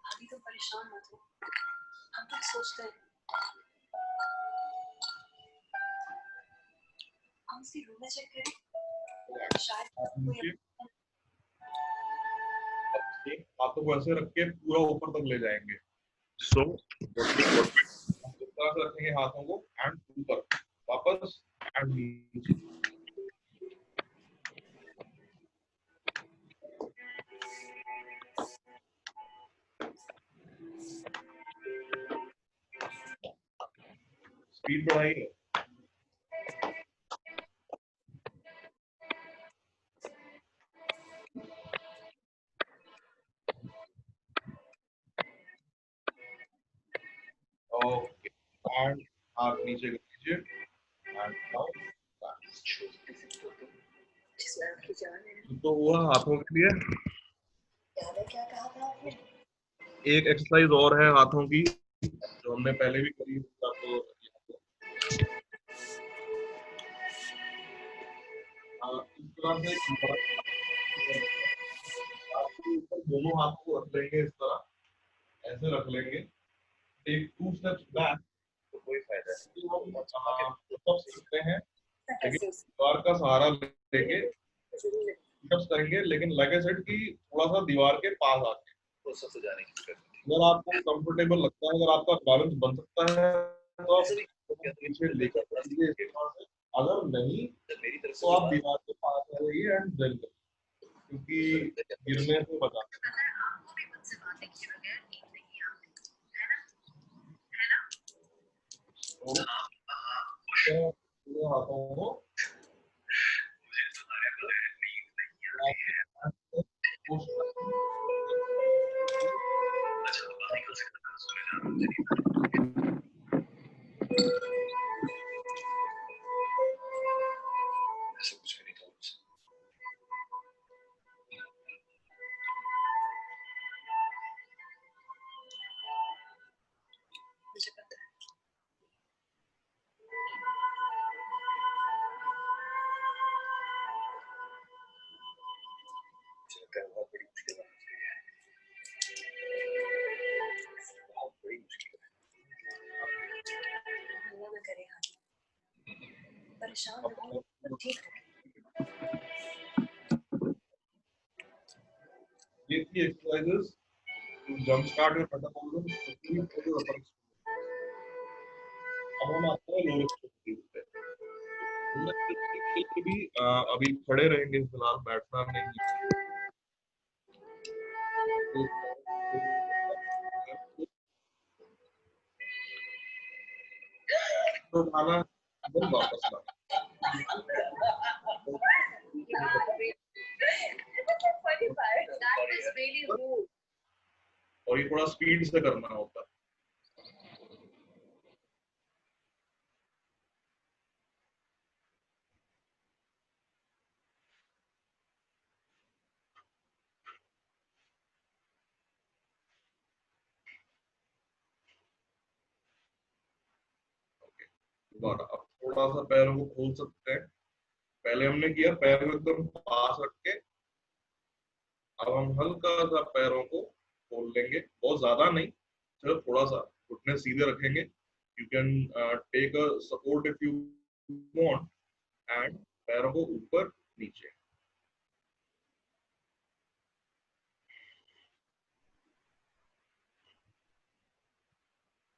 अभी तो परेशान मत हो, हम तक सोचते हैं हम उसकी रूम में चेक करें, शायद कोई हाथों को ऐसे रख के पूरा ऊपर तक ले जाएंगे। सो इस तरह से रखेंगे हाथों को एंड ऊपर वापस एंड नीचे। स्पीड बढ़ाइए। ओके एंड हाथ नीचे कर लीजिए एंड नाउ तो हुआ हाथों के लिए। क्या कहा था आपने? एक एक्सरसाइज और है हाथों की जो हमने पहले भी करी, तो इस तरह से दोनों हाथों को रख लेंगे, इस तरह ऐसे रख लेंगे। टेक 2 स्टेप्स बैक, तो कोई फायदा नहीं। हम पुशअप्स करते हैं, लेकिन दीवार का सहारा लेके पुशअप्स करेंगे, लेकिन लाइक आई सेड कि थोड़ा सा दीवार के पास आके सबसे जाने की जरूरत है। अगर आपको कंफर्टेबल लगता है, अगर आपका बैलेंस बन सकता है, तो आप पीछे लेकर चलिए इस तरह से। अगर नहीं तो आप दीवार के पास आ जाइए एंड देन, क्योंकि गिरने से बचाते हैं। तो हाथों को बहुत बड़ी मुश्किल है, बहुत बड़ी मुश्किल है। परेशान रहो, सब ठीक होगा। ये थी exercises to jump start your metabolism, specially for your upper. अब हम आते हैं लोअर एक्सट्रीमिटीज पे। लोअर एक्सट्रीमिटीज के लिए भी अभी खड़े रहेंगे, फिलहाल बैठना नहीं है। तो उठाना, फिर वापस लाना। That is really rude. और ये थोड़ा स्पीड से करना होता है। दोबारा अब थोड़ा सा पैरों को खोल सकते हैं। पहले हमने किया पैर को एकदम पास रख के, अब हम हल्का सा पैरों को खोल लेंगे, बहुत ज्यादा नहीं, सिर्फ थोड़ा सा। घुटने सीधे रखेंगे। You can take a support if you want, and पैरों को ऊपर नीचे।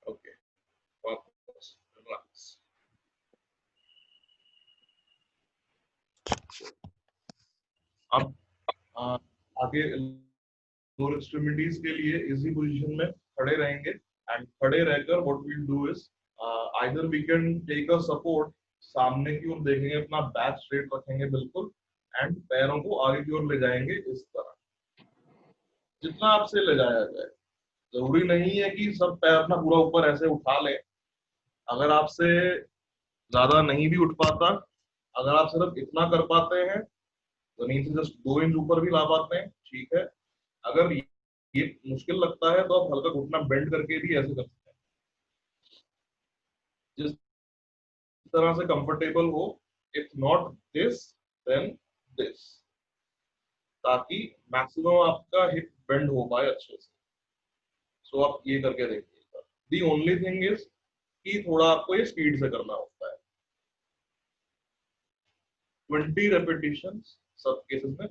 ओके, वापस रिलैक्स। अब आगे लोअर एक्सट्रीमिटीज के लिए इसी पोजीशन में खड़े रहेंगे, एंड खड़े रहकर what we do is either we can take a support, सामने की ओर देखेंगे, अपना बैक स्ट्रेट रखेंगे बिल्कुल, एंड पैरों को आगे की ओर ले जाएंगे इस तरह, जितना आपसे ले जाया जाए। जरूरी नहीं है कि सब पैर अपना पूरा ऊपर ऐसे उठा ले। अगर आपसे ज्यादा नहीं भी उठ पाता, अगर आप सिर्फ इतना कर पाते हैं, जमीन से जस्ट 2 इंच ऊपर भी ला पाते हैं, ठीक है। अगर ये मुश्किल लगता है तो आप हल्का घुटना बेंड करके भी ऐसे कर सकते हैं, जिस तरह से कंफर्टेबल हो। If not this then this, ताकि मैक्सिमम आपका हिप बेंड हो पाए अच्छे से। सो आप ये करके देखिए। दी ओनली थिंग इज कि थोड़ा आपको ये स्पीड से करना होता है। 20 रेपिटेशंस सब केसेस में।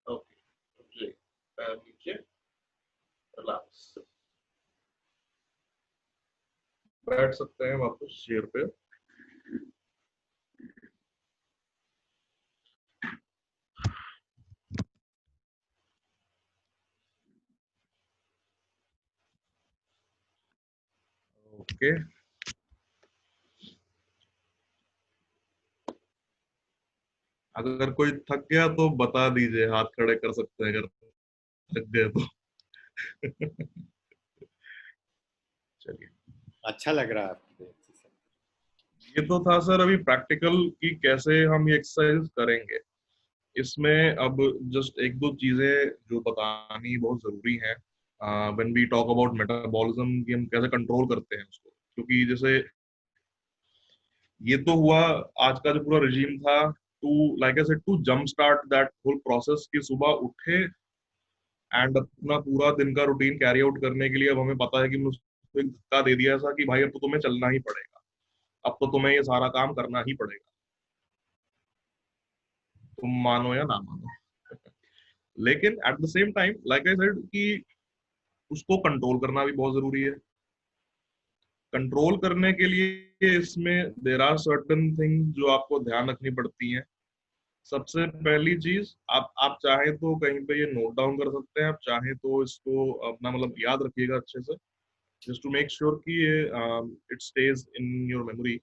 ओके, पैर नीचे, रिलैक्स। बैठ सकते हैं वापस चेयर पे। ओके, अगर कोई थक गया तो बता दीजिए, हाथ खड़े कर सकते हैं अगर थक गए तो। चलिए, अच्छा लग रहा है आपकी एक्सरसाइज। ये तो था सर अभी प्रैक्टिकल कि कैसे हम ये एक्सरसाइज करेंगे। इसमें अब जस्ट एक दो चीजें जो बतानी बहुत जरूरी है when we talk about metabolism, कि हम कैसे कंट्रोल करते हैं उसको। क्योंकि जैसे ये तो हुआ आज का जो पूरा रिजीम था, to like I said to jump start that whole process, कि सुबह उठे एंड अपना पूरा दिन का रूटीन कैरी आउट करने के लिए अब हमें पता है कि मुझे एक धक्का दे दिया ऐसा कि भाई अब तो तुम्हें चलना ही पड़ेगा, अब तो तुम्हें ये सारा काम करना ही पड़ेगा, तुम मानो या ना मानो। लेकिन eight the same time like I said कि उसको कंट्रोल करना भी बहुत जरूरी है। कंट्रोल करने के लिए इसमें देयर आर सर्टेन थिंग्स जो आपको ध्यान रखनी पड़ती हैं। सबसे पहली चीज, आप चाहे तो कहीं पे ये नोट डाउन कर सकते हैं, आप चाहे तो इसको अपना मतलब याद रखिएगा अच्छे से, जस्ट टू मेक श्योर कि ये it stage in your memory.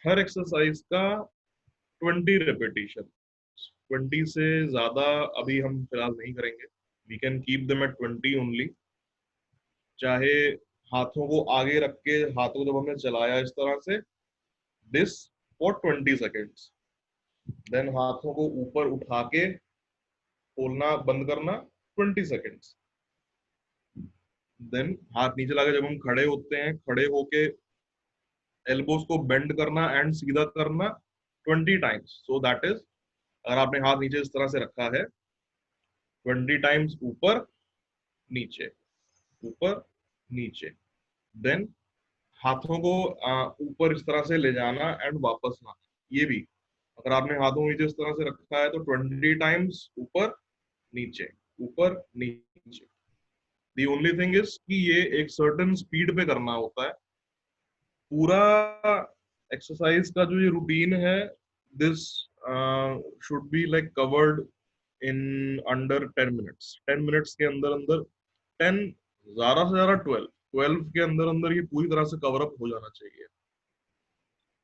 Her exercise का 20 रेपिटेशन, 20 से ज्यादा अभी हम फिलहाल नहीं करेंगे। We can keep them at 20 only. चाहे हाथों को आगे रख के, हाथों को जब हमने चलाया इस तरह से, दिस फॉर 20 सेकेंड्स, देन हाथों को ऊपर उठा के खोलना बंद करना 20 सेकेंड्स, देन हाथ नीचे लाके जब हम खड़े होते हैं, खड़े होके एल्बोस को बेंड करना एंड सीधा करना 20 टाइम्स. सो दैट इज, अगर आपने हाथ नीचे इस तरह से रखा है, 20 टाइम्स ऊपर नीचे, ऊपर नीचे. देन हाथों को ऊपर इस तरह से ले जाना एंड वापस लाना. ये भी अगर आपने हाथों को नीचे इस तरह से रखा है तो 20 टाइम्स ऊपर नीचे, ऊपर नीचे. दी ओनली थिंग इज कि ये एक सर्टेन स्पीड पे करना होता है. पूरा एक्सरसाइज का जो ये रूटीन है, this should be like covered in under 10 minutes. 10 minutes के अंदर अंदर, 10 ज्यादा से ज्यादा 12 के अंदर अंदर ये पूरी तरह से कवर अप हो जाना चाहिए.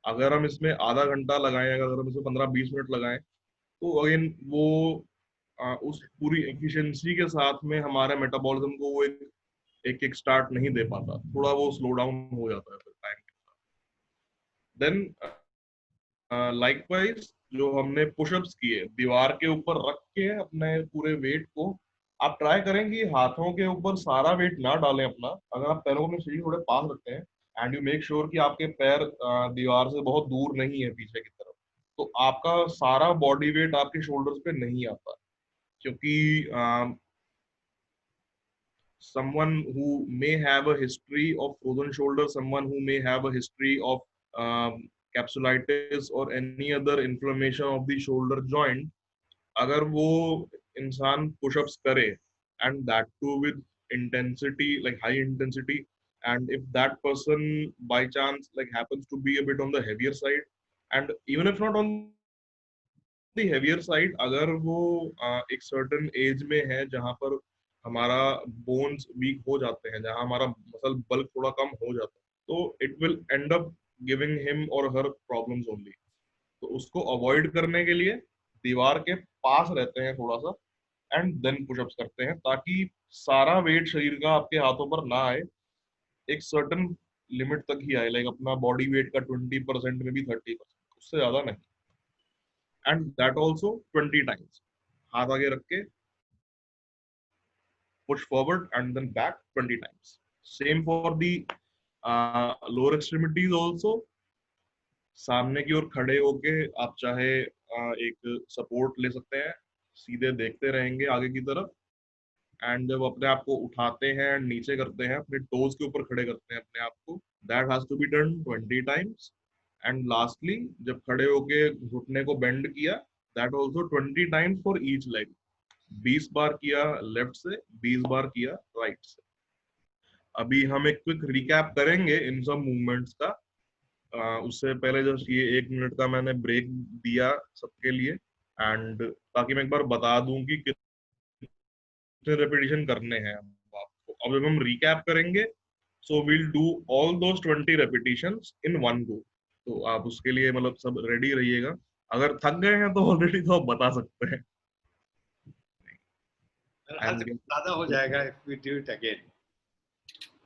अगर हम इसमें आधा घंटा लगाएं, अगर हम इसमें 15-20 मिनट लगाएं, तो अगेन वो उस पूरी एफिशिएंसी के साथ में हमारे मेटाबॉलिज्म को वो एक एक स्टार्ट नहीं दे पाता. थोड़ा वो स्लो डाउन हो जाता है फिर टाइम के साथ. देन लाइकवाइज जो हमने पुशअप्स किए दीवार के ऊपर रख के अपने पूरे वेट को, आप ट्राई करें कि हाथों के ऊपर सारा वेट ना डालें अपना. अगर आप पैरों को अपने शरीर थोड़े पास रखते हैं एंड यू मेक श्योर कि आपके पैर दीवार से बहुत दूर नहीं है पीछे की तरफ, तो आपका सारा बॉडी वेट आपके शोल्डर्स पे नहीं आता. क्योंकि someone who may have a history of frozen shoulder, someone who may have a history of capsulitis or any other inflammation of the shoulder joint, अगर वो इंसान पुशअप्स करे and that too with intensity, like high intensity, and if that person by chance like happens to be a bit on the heavier side, and even if not on the heavier side, अगर वो एक certain as में है जहां पर हमारा bones weak हो जाते हैं, जहां हमारा मसल बल्क थोड़ा कम हो जाता है, तो it will and up giving him और हर प्रॉब्लम्स ओनली. तो उसको अवॉइड करने के लिए दीवार के पास रहते हैं थोड़ा सा एंड देन पुशअप्स करते हैं, ताकि सारा वेट शरीर का आपके हाथों पर ना आए. एक सर्टन लिमिट तक ही आए, लाइक अपना बॉडी वेट का 20% में भी 30%, उससे ज्यादा नहीं. And that also 20 times. हाथ आगे रख के push forward and then back 20 times. Same for the lower extremities also. सामने की ओर खड़े होके आप चाहे एक सपोर्ट ले सकते हैं, सीधे देखते रहेंगे आगे की तरफ, एंड जब अपने आप को उठाते हैं नीचे करते हैं, अपने टोज के ऊपर खड़े करते हैं अपने आप को, that has to be done 20 times. And lastly जब खड़े होके घुटने को बेंड किया, that also 20 times for each leg. 20 बार किया लेफ्ट से, 20 बार किया राइट से. अभी हम एक क्विक रिकैप करेंगे इन सब मूवमेंट्स का. उससे पहले जस्ट ये 1 मिनट का मैंने ब्रेक दिया सबके लिए, एंड ताकि मैं एक बार बता दूं कि कितने रेपिटेशन करने हैं आपको. अब जब हम रिकैप करेंगे, so will do all those 20 repetitions in one go. तो आप उसके लिए मतलब सब रेडी रहिएगा. अगर थक गए हैं तो ऑलरेडी तो आप बता सकते हैं. ज्यादा हो जाएगा if we do it again.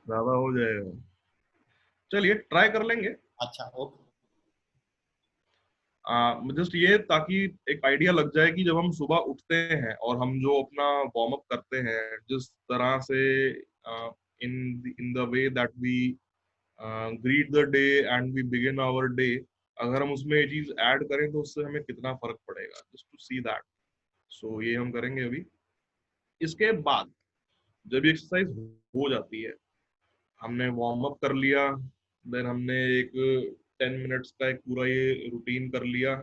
ज्यादा हो जाएगा, चलिए ट्राई कर लेंगे. अच्छा, ओके. जस्ट ये ताकि एक आइडिया लग जाए कि जब हम सुबह उठते हैं और हम जो अपना वार्म अप करते हैं, जिस तरह से in the way that we greet the day and we begin our day, अगर हम उसमें ये चीज ऐड करें तो उससे हमें कितना फर्क पड़ेगा, जस्ट टू सी दैट. सो ये हम करेंगे अभी. इसके बाद जब ये एक्सरसाइज हो जाती है, हमने वार्म अप कर लिया, देन हमने एक 10 मिनट्स का एक पूरा ये रूटीन कर लिया.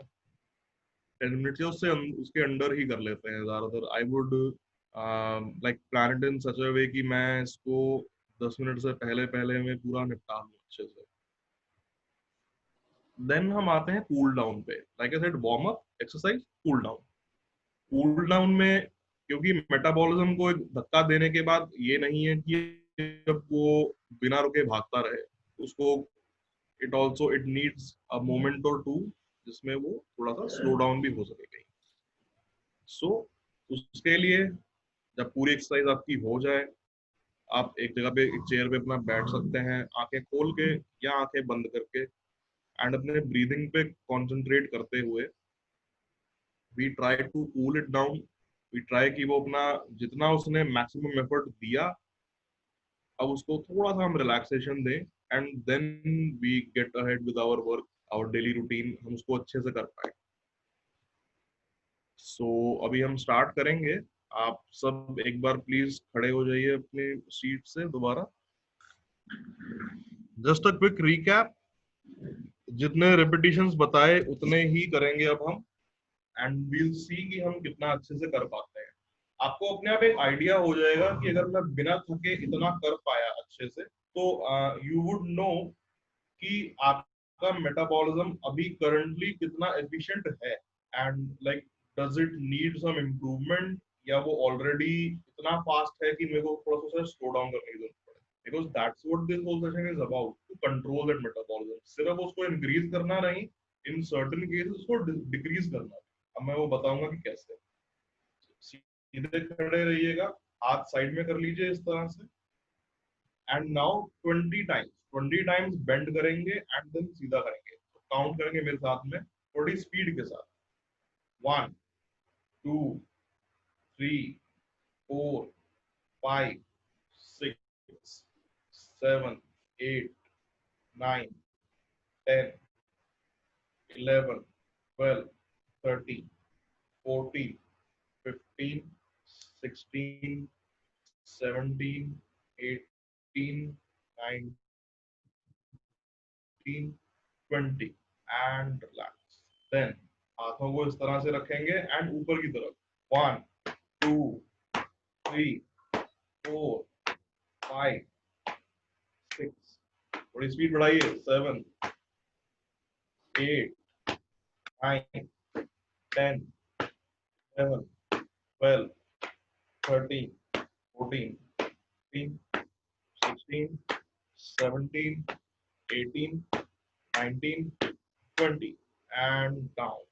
10 मिनट्स या उससे उसके अंडर ही कर लेते हैं ज्यादातर. I would like plan it in such a way कि मैं इसको 10 मिनट से पहले पहले में पूरा निपटा लूं अच्छे से. देन हम आते हैं कूल डाउन पे. Like I said, warm up, exercise, cool down. Cool down में क्योंकि मेटाबॉलिज्म को एक धक्का देने के बाद ये नहीं है कि जब वो बिना रुके भागता रहे, उसको इट नीड्स अ मोमेंट और टू जिसमें वो थोड़ा सा स्लो डाउन भी हो सके कहीं. सो उसके लिए जब पूरी एक्सरसाइज आपकी हो जाए, आप एक जगह पे एक चेयर पे अपना बैठ सकते हैं, आंखें खोल के या आंखें बंद करके, एंड अपने ब्रीदिंग पे कंसंट्रेट करते हुए we try to cool it down. We try कि वो अपना जितना उसने मैक्सिमम एफर्ट दिया अब उसको थोड़ा सा हम रिलैक्सेशन दें and then we get ahead with our work, our daily routine, हम उसको अच्छे से कर पाए। सो अभी हम स्टार्ट करेंगे। आप सब एक बार प्लीज खड़े हो जाइए अपने सीट से दोबारा। जस्ट अ क्विक रिकैप, जितने रिपीटिशंस बताए उतने ही करेंगे अब हम, एंड वील सी कि हम कितना अच्छे से कर पाते हैं। आपको अपने आप एक आइडिया हो जाएगा कि अगर मैं बिना थके इतना कर पाया अच्छे से, तो यू वुड नो कि आपका मेटाबॉलिज्म अभी करंटली कितना एफिशिएंट है, and like does it need some improvement, या वो ऑलरेडी इतना फास्ट है कि मेरे को थोड़ा सा स्लो डाउन करने की जरूरत पड़े। Because that's what this whole session is about, to control that metabolism. सिर्फ उसको इंक्रीज करना नहीं, इन सर्टेन केसेस उसको डिक्रीज करना। अब मैं वो बताऊंगा कि कैसे। सीधे खड़े रहिएगा, हाथ साइड में कर लीजिए इस तरह से, एंड नाउ 20 टाइम्स बेंड करेंगे एंड देन सीधा करेंगे। तो काउंट करेंगे मेरे साथ में थोड़ी स्पीड के साथ। 1 2 3 4 5 6 7 8 9 10 11 12 13 14 15 16 17 18 19 20 एंड रिलैक्स। देन हाथों को इस तरह से रखेंगे एंड ऊपर की तरफ। 1 2 3 4 5 6, थोड़ी स्पीड बढ़ाइए, 7 8 9 10 11 12 13 14 15 16 17 18 19 20 and down.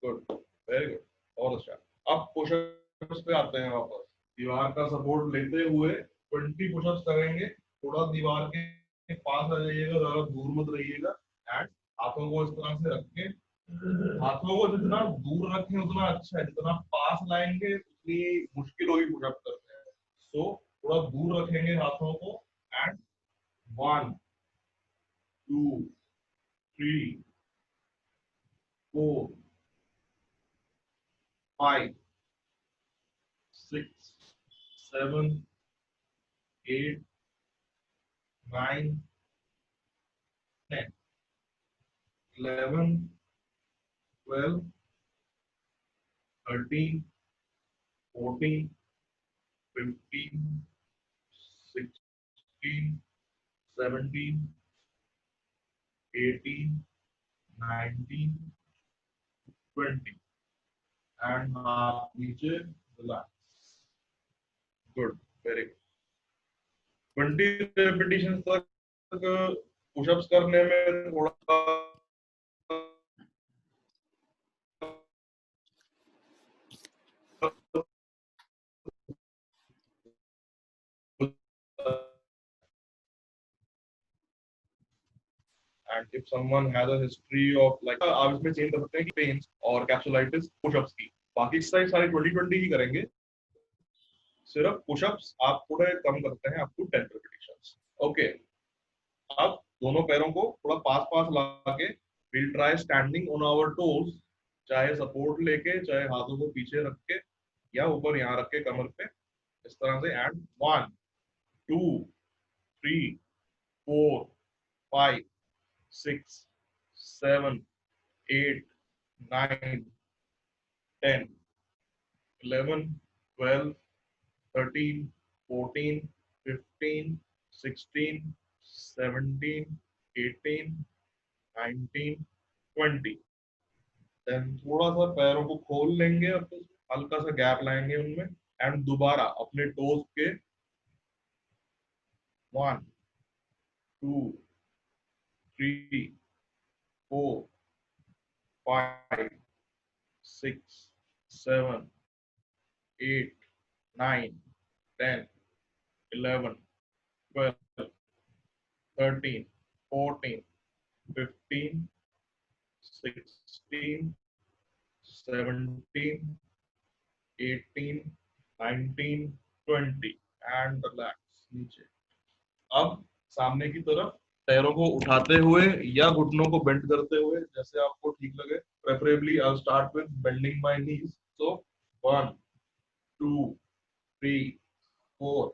Good, very good. और अच्छा, अब पुशअप्स पे आते हैं वापस। दीवार का सपोर्ट लेते हुए 20 पुशअप्स करेंगे। थोड़ा दीवार के पास आ जाइएगा, ज्यादा दूर मत रहिएगा, एंड हाथों को इस तरह से रख के, हाथों को जितना दूर रखें उतना अच्छा है, जितना पास लाएंगे उतनी मुश्किल होगी पुशअप करने में। सो थोड़ा दूर रखेंगे हाथों को, एंड 1 2 3 4 5 6 7 8 9 10 11 12 13 14 15 16 17 18 19 20 एंड हाथ नीचे, relax. Good, very good. 20 repetition तक पुशअप्स करने में थोड़ा and if someone has a history of like आप इसमें चेंज कर सकते हैं कि पेन्स और कैप्सुलाइटिस पुशअप्स की। बाकी एक्सरसाइज सारे 20-20 ही करेंगे। सिर्फ पुशअप्स आप थोड़े कम करते हैं, अप टू 10 रेपिटेशंस। ओके, अब दोनों पैरों को थोड़ा पास पास लाके will try standing on our toes, चाहे सपोर्ट लेके, चाहे हाथों को पीछे रख के, या ऊपर यहाँ रख के कमर पे इस तरह से। एंड 1 2 3 4 5 6 7 8 9 10 11 12 13 14 15 16 17 18 19 20। देन थोड़ा सा पैरों को खोल लेंगे और फिर हल्का सा गैप लाएंगे उनमें, एंड दोबारा अपने टोज के 1 2 3 4 5 6 7 8 9 10 11 12 13 14 15 16 17 18 19 20 एंड रिलैक्स नीचे। अब सामने की तरफ पैरों को उठाते हुए या घुटनों को बेंड करते हुए, जैसे आपको ठीक लगे। Preferably I start with bending my knees. सो 1 2 3 4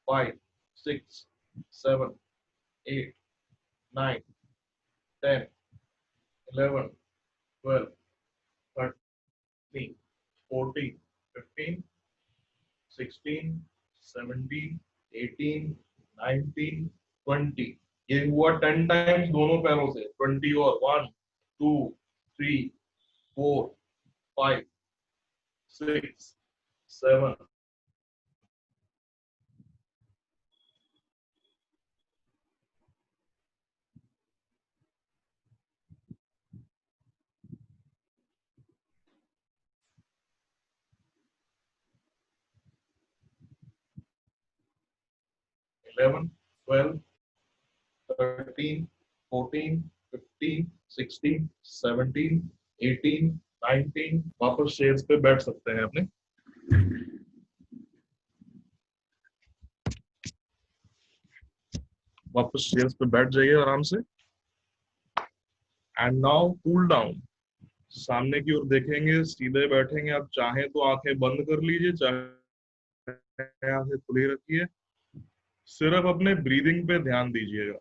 5 6 7 8 9 10 11 12 13 14 15 16 17 18 19 20। ये हुआ 10 टाइम्स दोनों पैरों से। 20 और 1 2 3 4 5 6 7 11 12 13 14 15 16 17 18 19। वापस शेयर्स पे बैठ सकते हैं अपने। वापस शेयर्स पे बैठ जाइए आराम से। And now cool down. सामने की ओर देखेंगे, सीधे बैठेंगे। आप चाहें तो आंखें बंद कर लीजिए, चाहे आंखें खुली रखिए। सिर्फ अपने ब्रीदिंग पे ध्यान दीजिएगा।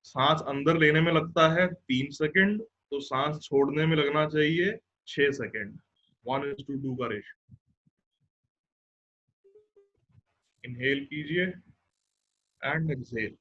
सांस अंदर लेने में लगता है 3 सेकंड, तो सांस छोड़ने में लगना चाहिए 6 सेकंड। 1:2 का रेशियो। इनहेल कीजिए एंड एक्सहेल।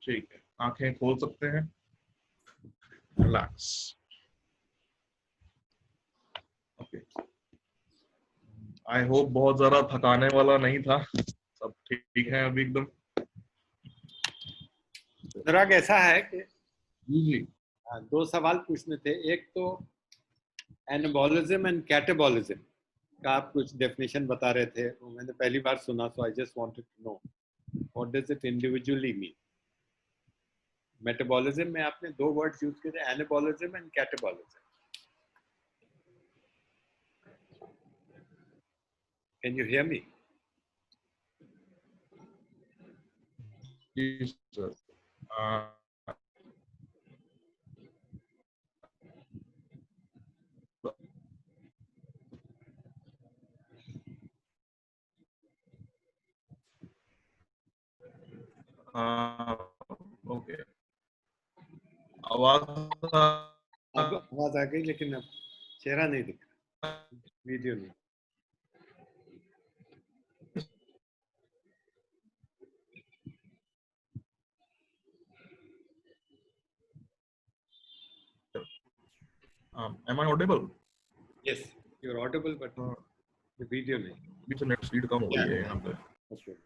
ठीक है, आंखें खोल सकते हैं। रिलैक्स। ओके, आई होप बहुत ज्यादा थकाने वाला नहीं था। सब ठीक है अभी एकदम? अनुराग, ऐसा है कि जी। 2 सवाल पूछने थे। एक तो एनाबॉलिज्म एंड कैटाबॉलिज्म का आप कुछ डेफिनेशन बता रहे थे, वो मैंने पहली बार सुना, so I just wanted to know what does it individually mean. Metabolism में आपने 2 वर्ड्स यूज किए थे, anabolism and catabolism. Can you hear me? जी सर। ओके, आवाज अब आवाज आ गई, लेकिन अब चेहरा नहीं दिख रहा, वीडियो नहीं। am I audible? Yes, you are audible, but video नहीं। बीच नेट स्पीड कम हो रही है यहाँ पे। ओके।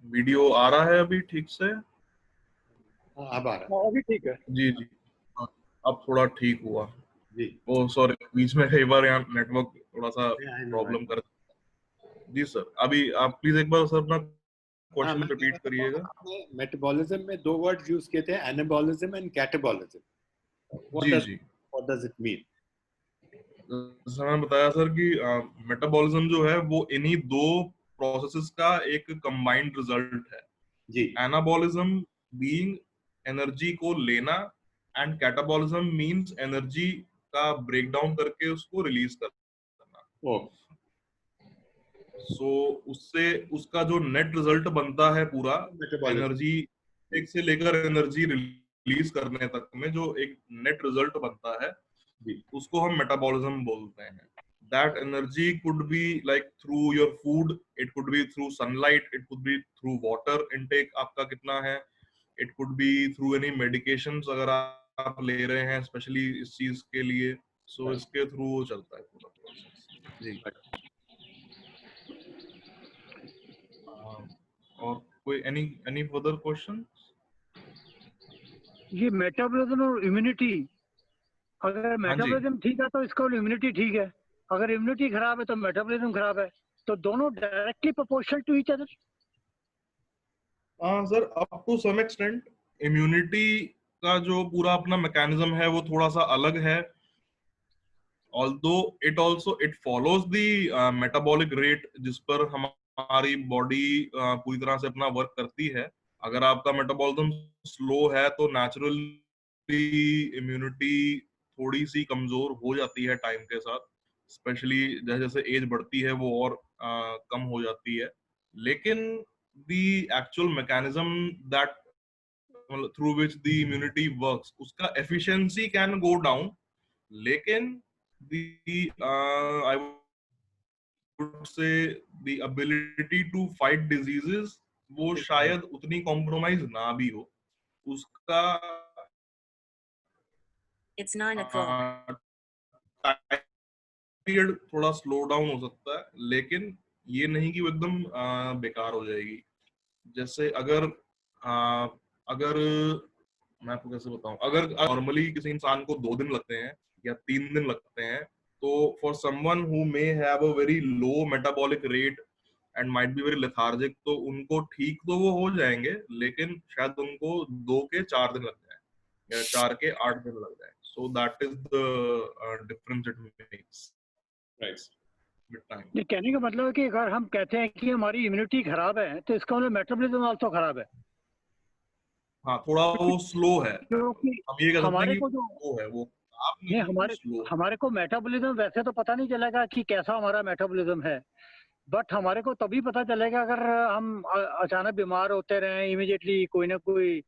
वीडियो आ रहा है अभी ठीक से? अब आ रहा है। अभी ठीक है। जी जी। अब थोड़ा ठीक हुआ। जी। ओ सॉरी, बीच में कई बार यहाँ नेटवर्क थोड़ा सा I know. प्रॉब्लम कर। जी सर, अभी आप प्लीज एक बार सर अपना क्वेश्चन मैं रिपीट करिएगा। आपने मेटाबॉलिज्म में दो वर्ड यूज किए थे, एनाबॉलिज्म एंड कैटाबॉलिज्म. जी जी, व्हाट डज इट मीन? जैसा मैंने बताया सर कि मेटाबॉलिज्म जो है वो इन्हीं दो प्रोसेसेस का एक कंबाइंड रिजल्ट है। जी. एनाबॉलिज्म बीइंग एनर्जी को लेना, एंड कैटाबॉलिज्म मींस एनर्जी का ब्रेकडाउन करके उसको रिलीज करना। ओ. सो उससे उसका जो नेट रिजल्ट बनता है पूरा मेटाबॉलिज्म. एनर्जी एक से लेकर एनर्जी रिलीज करने तक में जो एक नेट रिजल्ट बनता है, जी. उसको हम मेटाबॉलिज्म बोलते हैं। That energy could be like through your food, it could be through sunlight, it could be through water intake आपका कितना है, it could be through any medications अगर आप ले रहे हैं स्पेशली इस चीज के लिए, सो इसके थ्रू चलता है पूरा प्रोसेस। जी। और कोई एनी फर्दर क्वेश्चन? ये मेटाबॉलिज्म और इम्यूनिटी, अगर हाँ जी, मेटाबॉलिज्म ठीक है तो इसका इम्यूनिटी ठीक है, अगर इम्यूनिटी खराब है तो मेटाबॉलिज्म खराब है, तो दोनों directly proportional to each other. हाँ sir, up to some extent immunity का जो पूरा अपना मैकेनिज्म है वो थोड़ा सा अलग है, although it also it follows the metabolic rate जिस पर हमारी बॉडी पूरी तरह से अपना वर्क करती है। अगर आपका मेटाबॉलिज्म स्लो है तो नेचुरली इम्यूनिटी थोड़ी सी कमजोर हो जाती है टाइम के साथ, स्पेशली जैसे जैसे एज बढ़ती है वो और कम हो जाती है। लेकिन the actual mechanism that through which the immunity works, उसका एफिशिएंसी कैन गो डाउन, लेकिन I would say the ability to fight diseases वो शायद उतनी कॉम्प्रोमाइज ना भी हो। उसका It's 9 o'clock. पीरियड थोड़ा स्लो डाउन हो सकता है, लेकिन ये नहीं कि वो एकदम बेकार हो जाएगी। जैसे अगर अगर मैं आपको कैसे बताऊं, अगर नॉर्मली किसी इंसान को 2 दिन लगते हैं या 3 दिन लगते हैं, तो for someone who may have a very low metabolic rate and might be very lethargic, तो उनको ठीक तो वो हो जाएंगे, लेकिन शायद उनको 2 के 4 दिन लग जाए या 4 के 8 दिन लग जाए। So that is the difference it makes with time. ये कहने का मतलब है कि अगर हम कहते हैं कि हमारी इम्यूनिटी खराब है तो इसका मतलब मेटाबॉलिज्म आल्सो खराब है, हाँ, थोड़ा वो स्लो है, क्योंकि हम ये कह सकते हमारे हैं को कि जो वो है, वो आप नहीं, नहीं स्लो। हमारे को मेटाबॉलिज्म वैसे तो पता नहीं चलेगा कि कैसा हमारा मेटाबॉलिज्म है, बट हमारे को तभी पता चलेगा अगर हम अचानक बीमार होते रहे, इमीडिएटली कोई ना कोई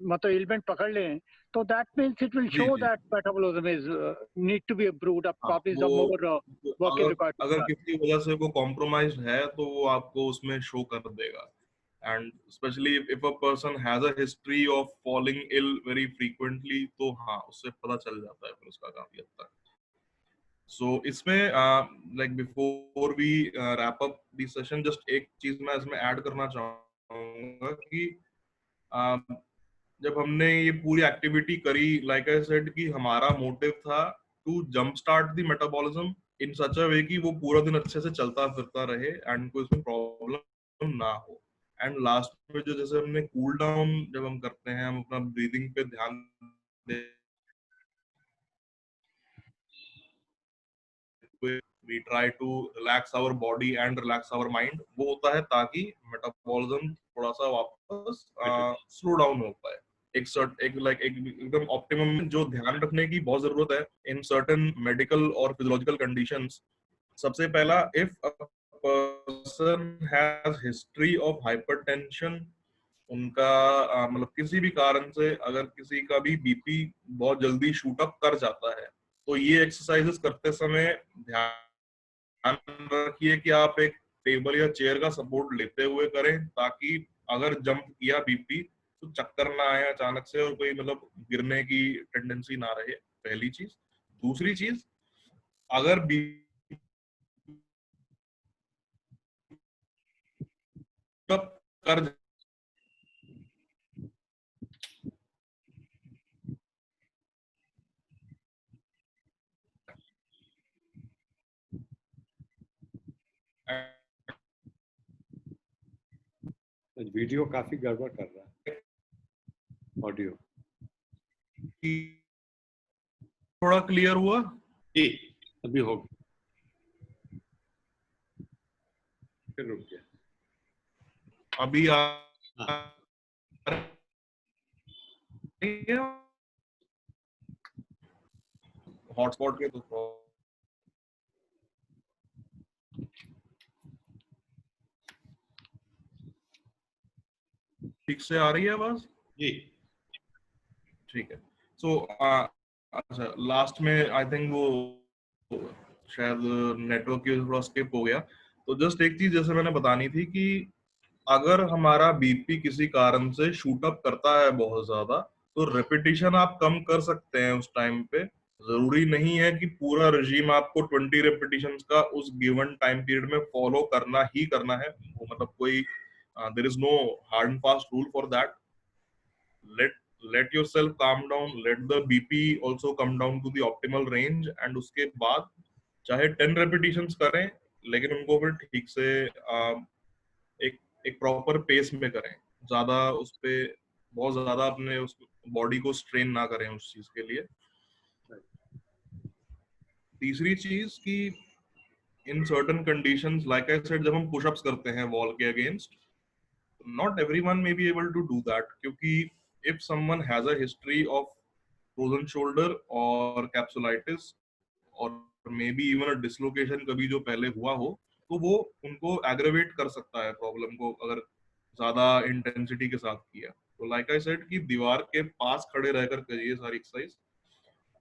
मतलब एलिमेंट पकड़ लें, तो दैट मींस इट विल जी शो जी, that metabolism is need to be improved, अब हाँ, काफी वो सम मोर वर्क इज अगर अगर रिक्वायर्ड। किसी वजह से वो कॉम्प्रोमाइज है तो वो आपको उसमें शो कर देगा। And specially if a person has a history of falling ill very frequently, तो हाँ, उससे पता चल जाता है फिर उसका काफी हद तक। सो इसमें like before we wrap up the session, just एक चीज मैं इसमें ऐड करना चाहूंगा कि जब हमने ये पूरी एक्टिविटी करी, लाइक आई सेड कि हमारा मोटिव था to jump start the metabolism in such a way कि वो पूरा दिन अच्छे से चलता फिरता रहे एंड कोई उसमें प्रॉब्लम ना हो। एंड लास्ट में जो जैसे हमने कूल डाउन जब हम करते हैं, हम अपना ब्रीदिंग पे ध्यान दे, we try to relax our body and relax our mind, वो होता है ताकि मेटाबॉलिज्म थोड़ा सा वापस स्लो डाउन हो पाए। एक सर्ट एक लाइक एक एकदम ऑप्टिमम जो ध्यान रखने की बहुत जरूरत है इन सर्टेन मेडिकल और फिजियोलॉजिकल कंडीशंस। सबसे पहला, if a person has history of hypertension, उनका मतलब किसी भी कारण से अगर किसी का भी बीपी बहुत जल्दी शूट अप कर जाता है, तो ये एक्सरसाइजेस करते समय ध्यान रखिए कि आप एक टेबल या चेयर का सपोर्ट लेते हुए करें, ताकि अगर जंप किया बीपी तो चक्कर ना आए अचानक से और कोई मतलब गिरने की टेंडेंसी ना रहे, पहली चीज। दूसरी चीज, अगर बीपी कर वीडियो काफी गड़बड़ कर रहा है, ऑडियो। थोड़ा क्लियर हुआ? जी, अभी हो गया, फिर रुक गया। अभी हाँ। हॉटस्पॉट के तो ठीक से आ रही है आवाज? जी। ठीक है। सो अच्छा, लास्ट में आई थिंक वो शायद नेटवर्क की थोड़ा स्किप हो गया। तो जस्ट एक चीज जैसे मैंने बतानी थी कि अगर हमारा बीपी किसी कारण से शूट अप करता है बहुत ज्यादा, तो रेपिटेशन आप कम कर सकते हैं उस टाइम पे। जरूरी नहीं है कि पूरा रिजीम आपको 20 रेपिटेशन का उस गिवन टाइम पीरियड में फॉलो करना ही करना है। वो मतलब कोई there is no hard and fast rule for that. let yourself calm down, let the bp also come down to the optimal range, and उसके बाद चाहे 10 repetitions करें, लेकिन उनको फिर ठीक से एक एक प्रॉपर पेस में करें। ज्यादा उस पे बहुत ज्यादा अपने उस बॉडी को स्ट्रेन ना करें उस चीज के लिए। तीसरी चीज कि in certain conditions, like I said, जब हम पुशअप्स करते हैं वॉल के against, not everyone may be able to do that, क्योंकि if someone has a history of frozen shoulder or capsulitis or maybe even a dislocation कभी जो पहले हुआ हो, तो वो उनको एग्रेवेट कर सकता है प्रॉब्लम को अगर ज्यादा इंटेंसिटी के साथ किया। तो लाइक आई सेड कि दीवार के पास खड़े रहकर करिए सारी एक्सरसाइज।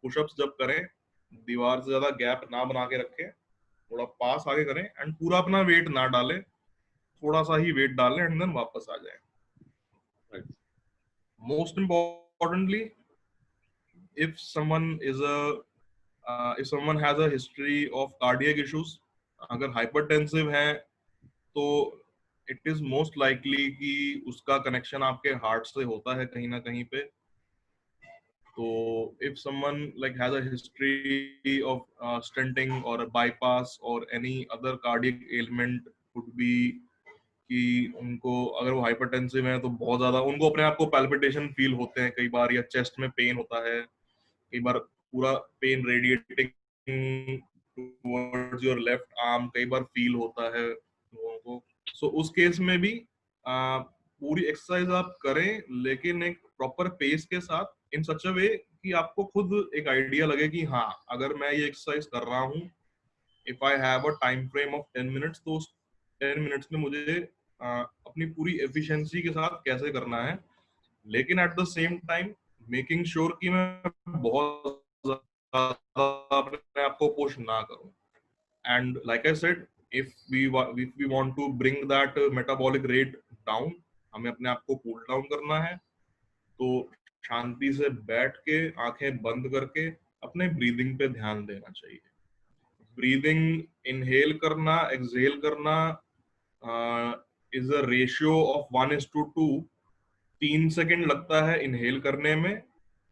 पुशअप्स जब करें, दीवार से ज्यादा गैप ना बना के रखें, थोड़ा पास आगे करें एंड पूरा अपना वेट ना डालें, थोड़ा सा ही वेट डालें एंड देन वापस आ जाए। Most importantly, if someone has a history of cardiac issues, अगर hypertensive है तो it is most likely कि उसका connection आपके heart से होता है कहीं ना कहीं पे। तो if someone like has a history of stenting or a bypass or any other cardiac ailment, could be कि उनको अगर वो हाइपरटेंसिव है तो बहुत ज्यादा उनको अपने आप को पैल्पिटेशन फील होते हैं कई बार, या चेस्ट में पेन होता है कई बार, पूरा pen radiating towards your left arm कई बार फील होता है लोगों को। सो उस केस में भी पूरी एक्सरसाइज आप करें, लेकिन एक प्रॉपर पेस के साथ, इन सच अ वे कि आपको खुद एक आइडिया लगे कि हाँ, अगर मैं ये एक्सरसाइज कर रहा हूँ, if I have a time frame of 10 minutes, तो उस 10 मिनट्स में मुझे अपनी पूरी एफिशिएंसी के साथ कैसे करना है, लेकिन eight the same time making sure कि मैं बहुत ज्यादा अपने आप को पुश ना करूं। And like I said, if we want to bring that metabolic rate down, हमें अपने आप को कूल डाउन करना है, तो शांति से बैठ के आंखें बंद करके अपने ब्रीदिंग पे ध्यान देना चाहिए। ब्रीदिंग, इनहेल करना, एक्सहेल करना is a ratio of 1:2। 3 second लगता है इनहेल करने में,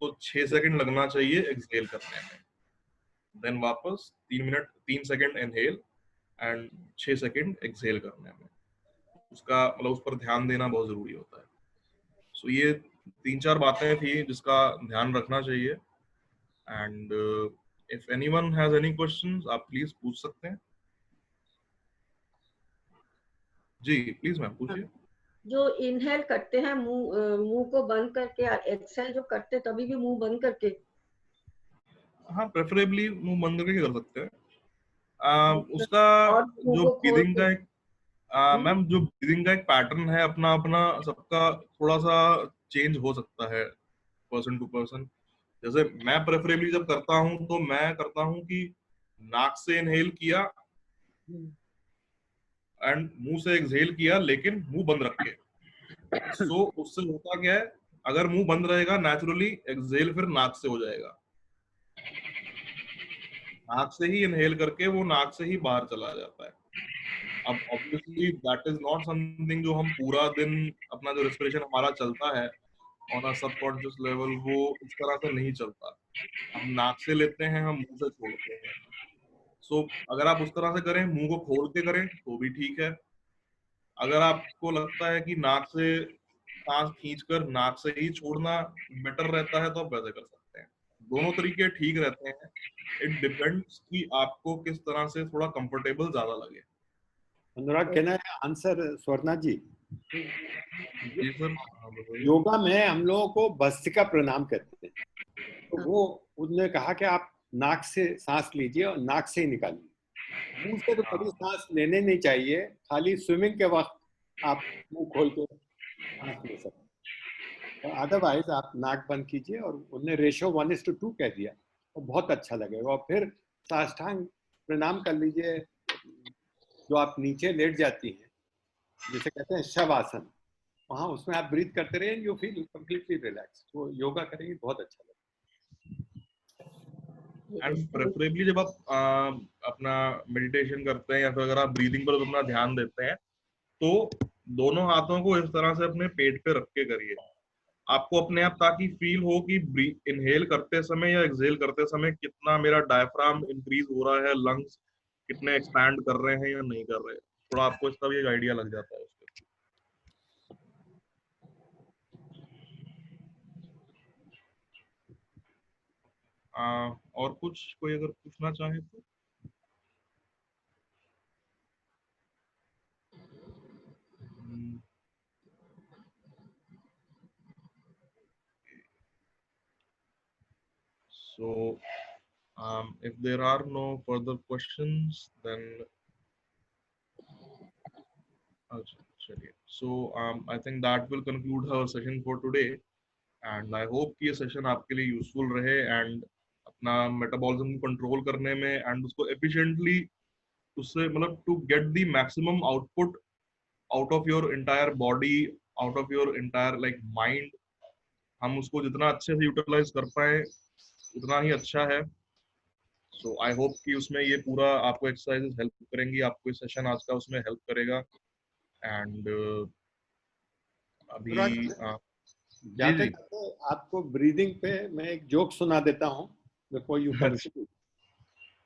तो 6 सेकंड लगना चाहिए एक्सहेल करने में। देन वापस 3 second inhale and 6 second exhale करने में। उसका मतलब उस पर ध्यान देना बहुत जरूरी होता है। सो ये 3-4 बातें थी जिसका ध्यान रखना चाहिए। And if anyone has any questions, आप प्लीज पूछ सकते हैं। जी प्लीज मैम पूछिए। जो इनहेल करते हैं मुंह को बंद करके, एक्सहेल जो करते हैं तभी भी मुंह बंद करके? हाँ, प्रेफरेबली मुंह बंद करके कर सकते हैं। उसका और जो ब्रीदिंग का एक मैम जो ब्रीदिंग का एक पैटर्न है अपना अपना सबका, थोड़ा सा चेंज हो सकता है पर्सन टू पर्सन। जैसे मैं प्रेफरेबली जब करता हूँ तो मैं करता हूँ कि नाक से इनहेल किया एंड मुंह से एक्सहेल किया, लेकिन मुंह बंद रख के। सो उससे होता क्या है, अगर मुंह बंद रहेगा नेचुरली एक्सहेल फिर नाक से हो जाएगा, नाक से ही इनहेल करके वो नाक से ही बाहर चला जाता है। अब obviously that is not something जो हम पूरा दिन अपना जो रेस्पिरेशन हमारा चलता है ऑन अ सबकॉन्शियस लेवल, वो इस तरह से नहीं चलता। हम नाक से लेते हैं, हम मुंह से छोड़ते हैं। सो अगर आप उस तरह से करें, मुंह को खोल के करें तो भी ठीक है। अगर आपको लगता है कि नाक से सांस खींचकर नाक से ही छोड़ना बेटर रहता है तो आप वैसे कर सकते हैं। दोनों तरीके ठीक रहते हैं। इट डिपेंड्स कि आपको किस तरह से थोड़ा कंफर्टेबल ज्यादा लगे। Anurag, can I answer Swarna ji? जी सर, हाँ बताइए। योगा में हम लोगों को भस्त्रिका प्रणाम कहते हैं, तो वो उन्होंने कहा कि आप नाक से सांस लीजिए और नाक से ही निकालिए। मुंह से तो कभी सांस लेने नहीं चाहिए, खाली स्विमिंग के वक्त आप मुंह खोल के सांस ले सकते हैं। अदरवाइज आप नाक बंद कीजिए, और उन्होंने रेशो 1:2 कह दिया, तो बहुत अच्छा लगेगा। और फिर साष्टांग प्रणाम कर लीजिए, जो आप नीचे लेट जाती हैं, जिसे कहते हैं शव आसन, वहाँ उसमें आप ब्रीथ करते रहिए, यू फील कंप्लीटली रिलैक्स। तो योगा करेंगे बहुत अच्छा लगेगा। एंड प्रेफरेबली जब आप अपना मेडिटेशन करते हैं या फिर अगर आप ब्रीदिंग पर अपना ध्यान देते हैं तो दोनों हाथों को इस तरह से अपने पेट पे रख के करिए। आपको अपने आप ताकि फील हो कि इनहेल करते समय या एक्सहेल करते समय कितना मेरा डायफ्राम इंक्रीज हो रहा है, लंग्स कितने एक्सपैंड कर रहे हैं या नहीं कर रहे हैं। थोड़ा आपको इसका भी एक आइडिया लग जाता है उसके। और कुछ कोई अगर पूछना चाहे तो? So if there are no further questions, then so I think that will conclude our session for today, and I hope कि ये session आपके लिए useful रहे and अपना metabolism को control करने में and उसको efficiently उससे मतलब to get the maximum output out of your entire body, out of your entire like mind, हम उसको जितना अच्छे से utilize कर पाए उतना ही अच्छा है। सो आई होप कि उसमें ये पूरा आपको एक्सरसाइजेस हेल्प करेंगी, आपको सेशन आज का उसमें हेल्प करेगा। एंड अभी जी जाते जी जाते आपको ब्रीदिंग पे मैं एक जोक सुना देता हूँ बिफोर यू कंक्लूड।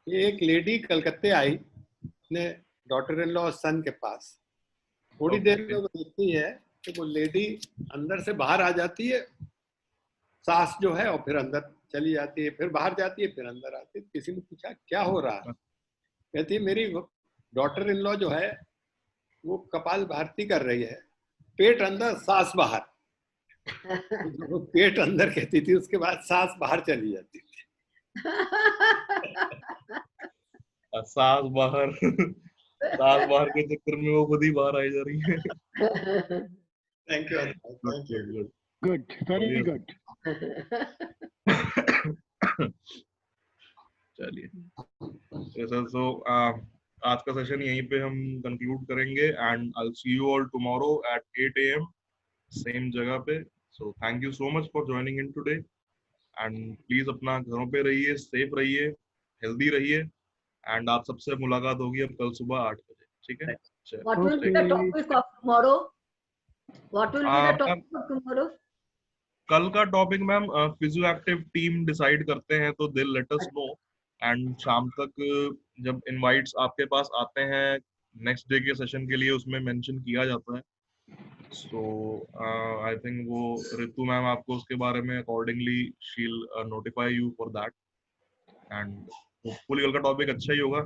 ये एक लेडी कलकत्ते आई अपने डॉटर इन लॉ सन के पास। थोड़ी देर में वो देखती है कि वो लेडी अंदर से बाहर आ जाती है, सांस जो है, और फिर अंदर चली जाती है, फिर बाहर जाती है, फिर अंदर आती है। किसी ने पूछा क्या हो रहा है? कहती है मेरी डॉटर इन लॉ जो है वो कपाल भारती कर रही है, पेट अंदर सांस बाहर। जब वो पेट अंदर कहती थी उसके बाद सांस बाहर चली जाती थी। सांस बाहर सांस बाहर के चक्कर में वो खुद ही बाहर आई जा रही है। Thank you, thank you. Good, very good. चलिए सर, सो आज का सेशन यहीं पे हम कंक्लूड करेंगे and I will see you all tomorrow at 8 AM same जगह पे। So thank you so much for joining in today and please अपना घरों पे रहिए, सेफ रहिए, हेल्दी रहिए एंड आप सबसे मुलाकात होगी अब कल सुबह 8 बजे। ठीक है? What will be the topic of tomorrow? What will be the topic of tomorrow? कल का topic ma'am physio active team decide करते हैं तो दे लेट अस नो एंड शाम तक जब इनवाइट्स आपके पास आते हैं नेक्स्ट डे के सेशन के लिए उसमें मेंशन किया जाता है। सो आई थिंक वो रितु मैम आपको उसके बारे में accordingly she'll notify you for that and hopefully कल का टॉपिक अच्छा ही होगा।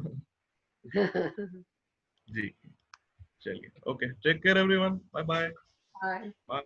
जी चलिए, okay, take care everyone, bye bye. Bye. Bye.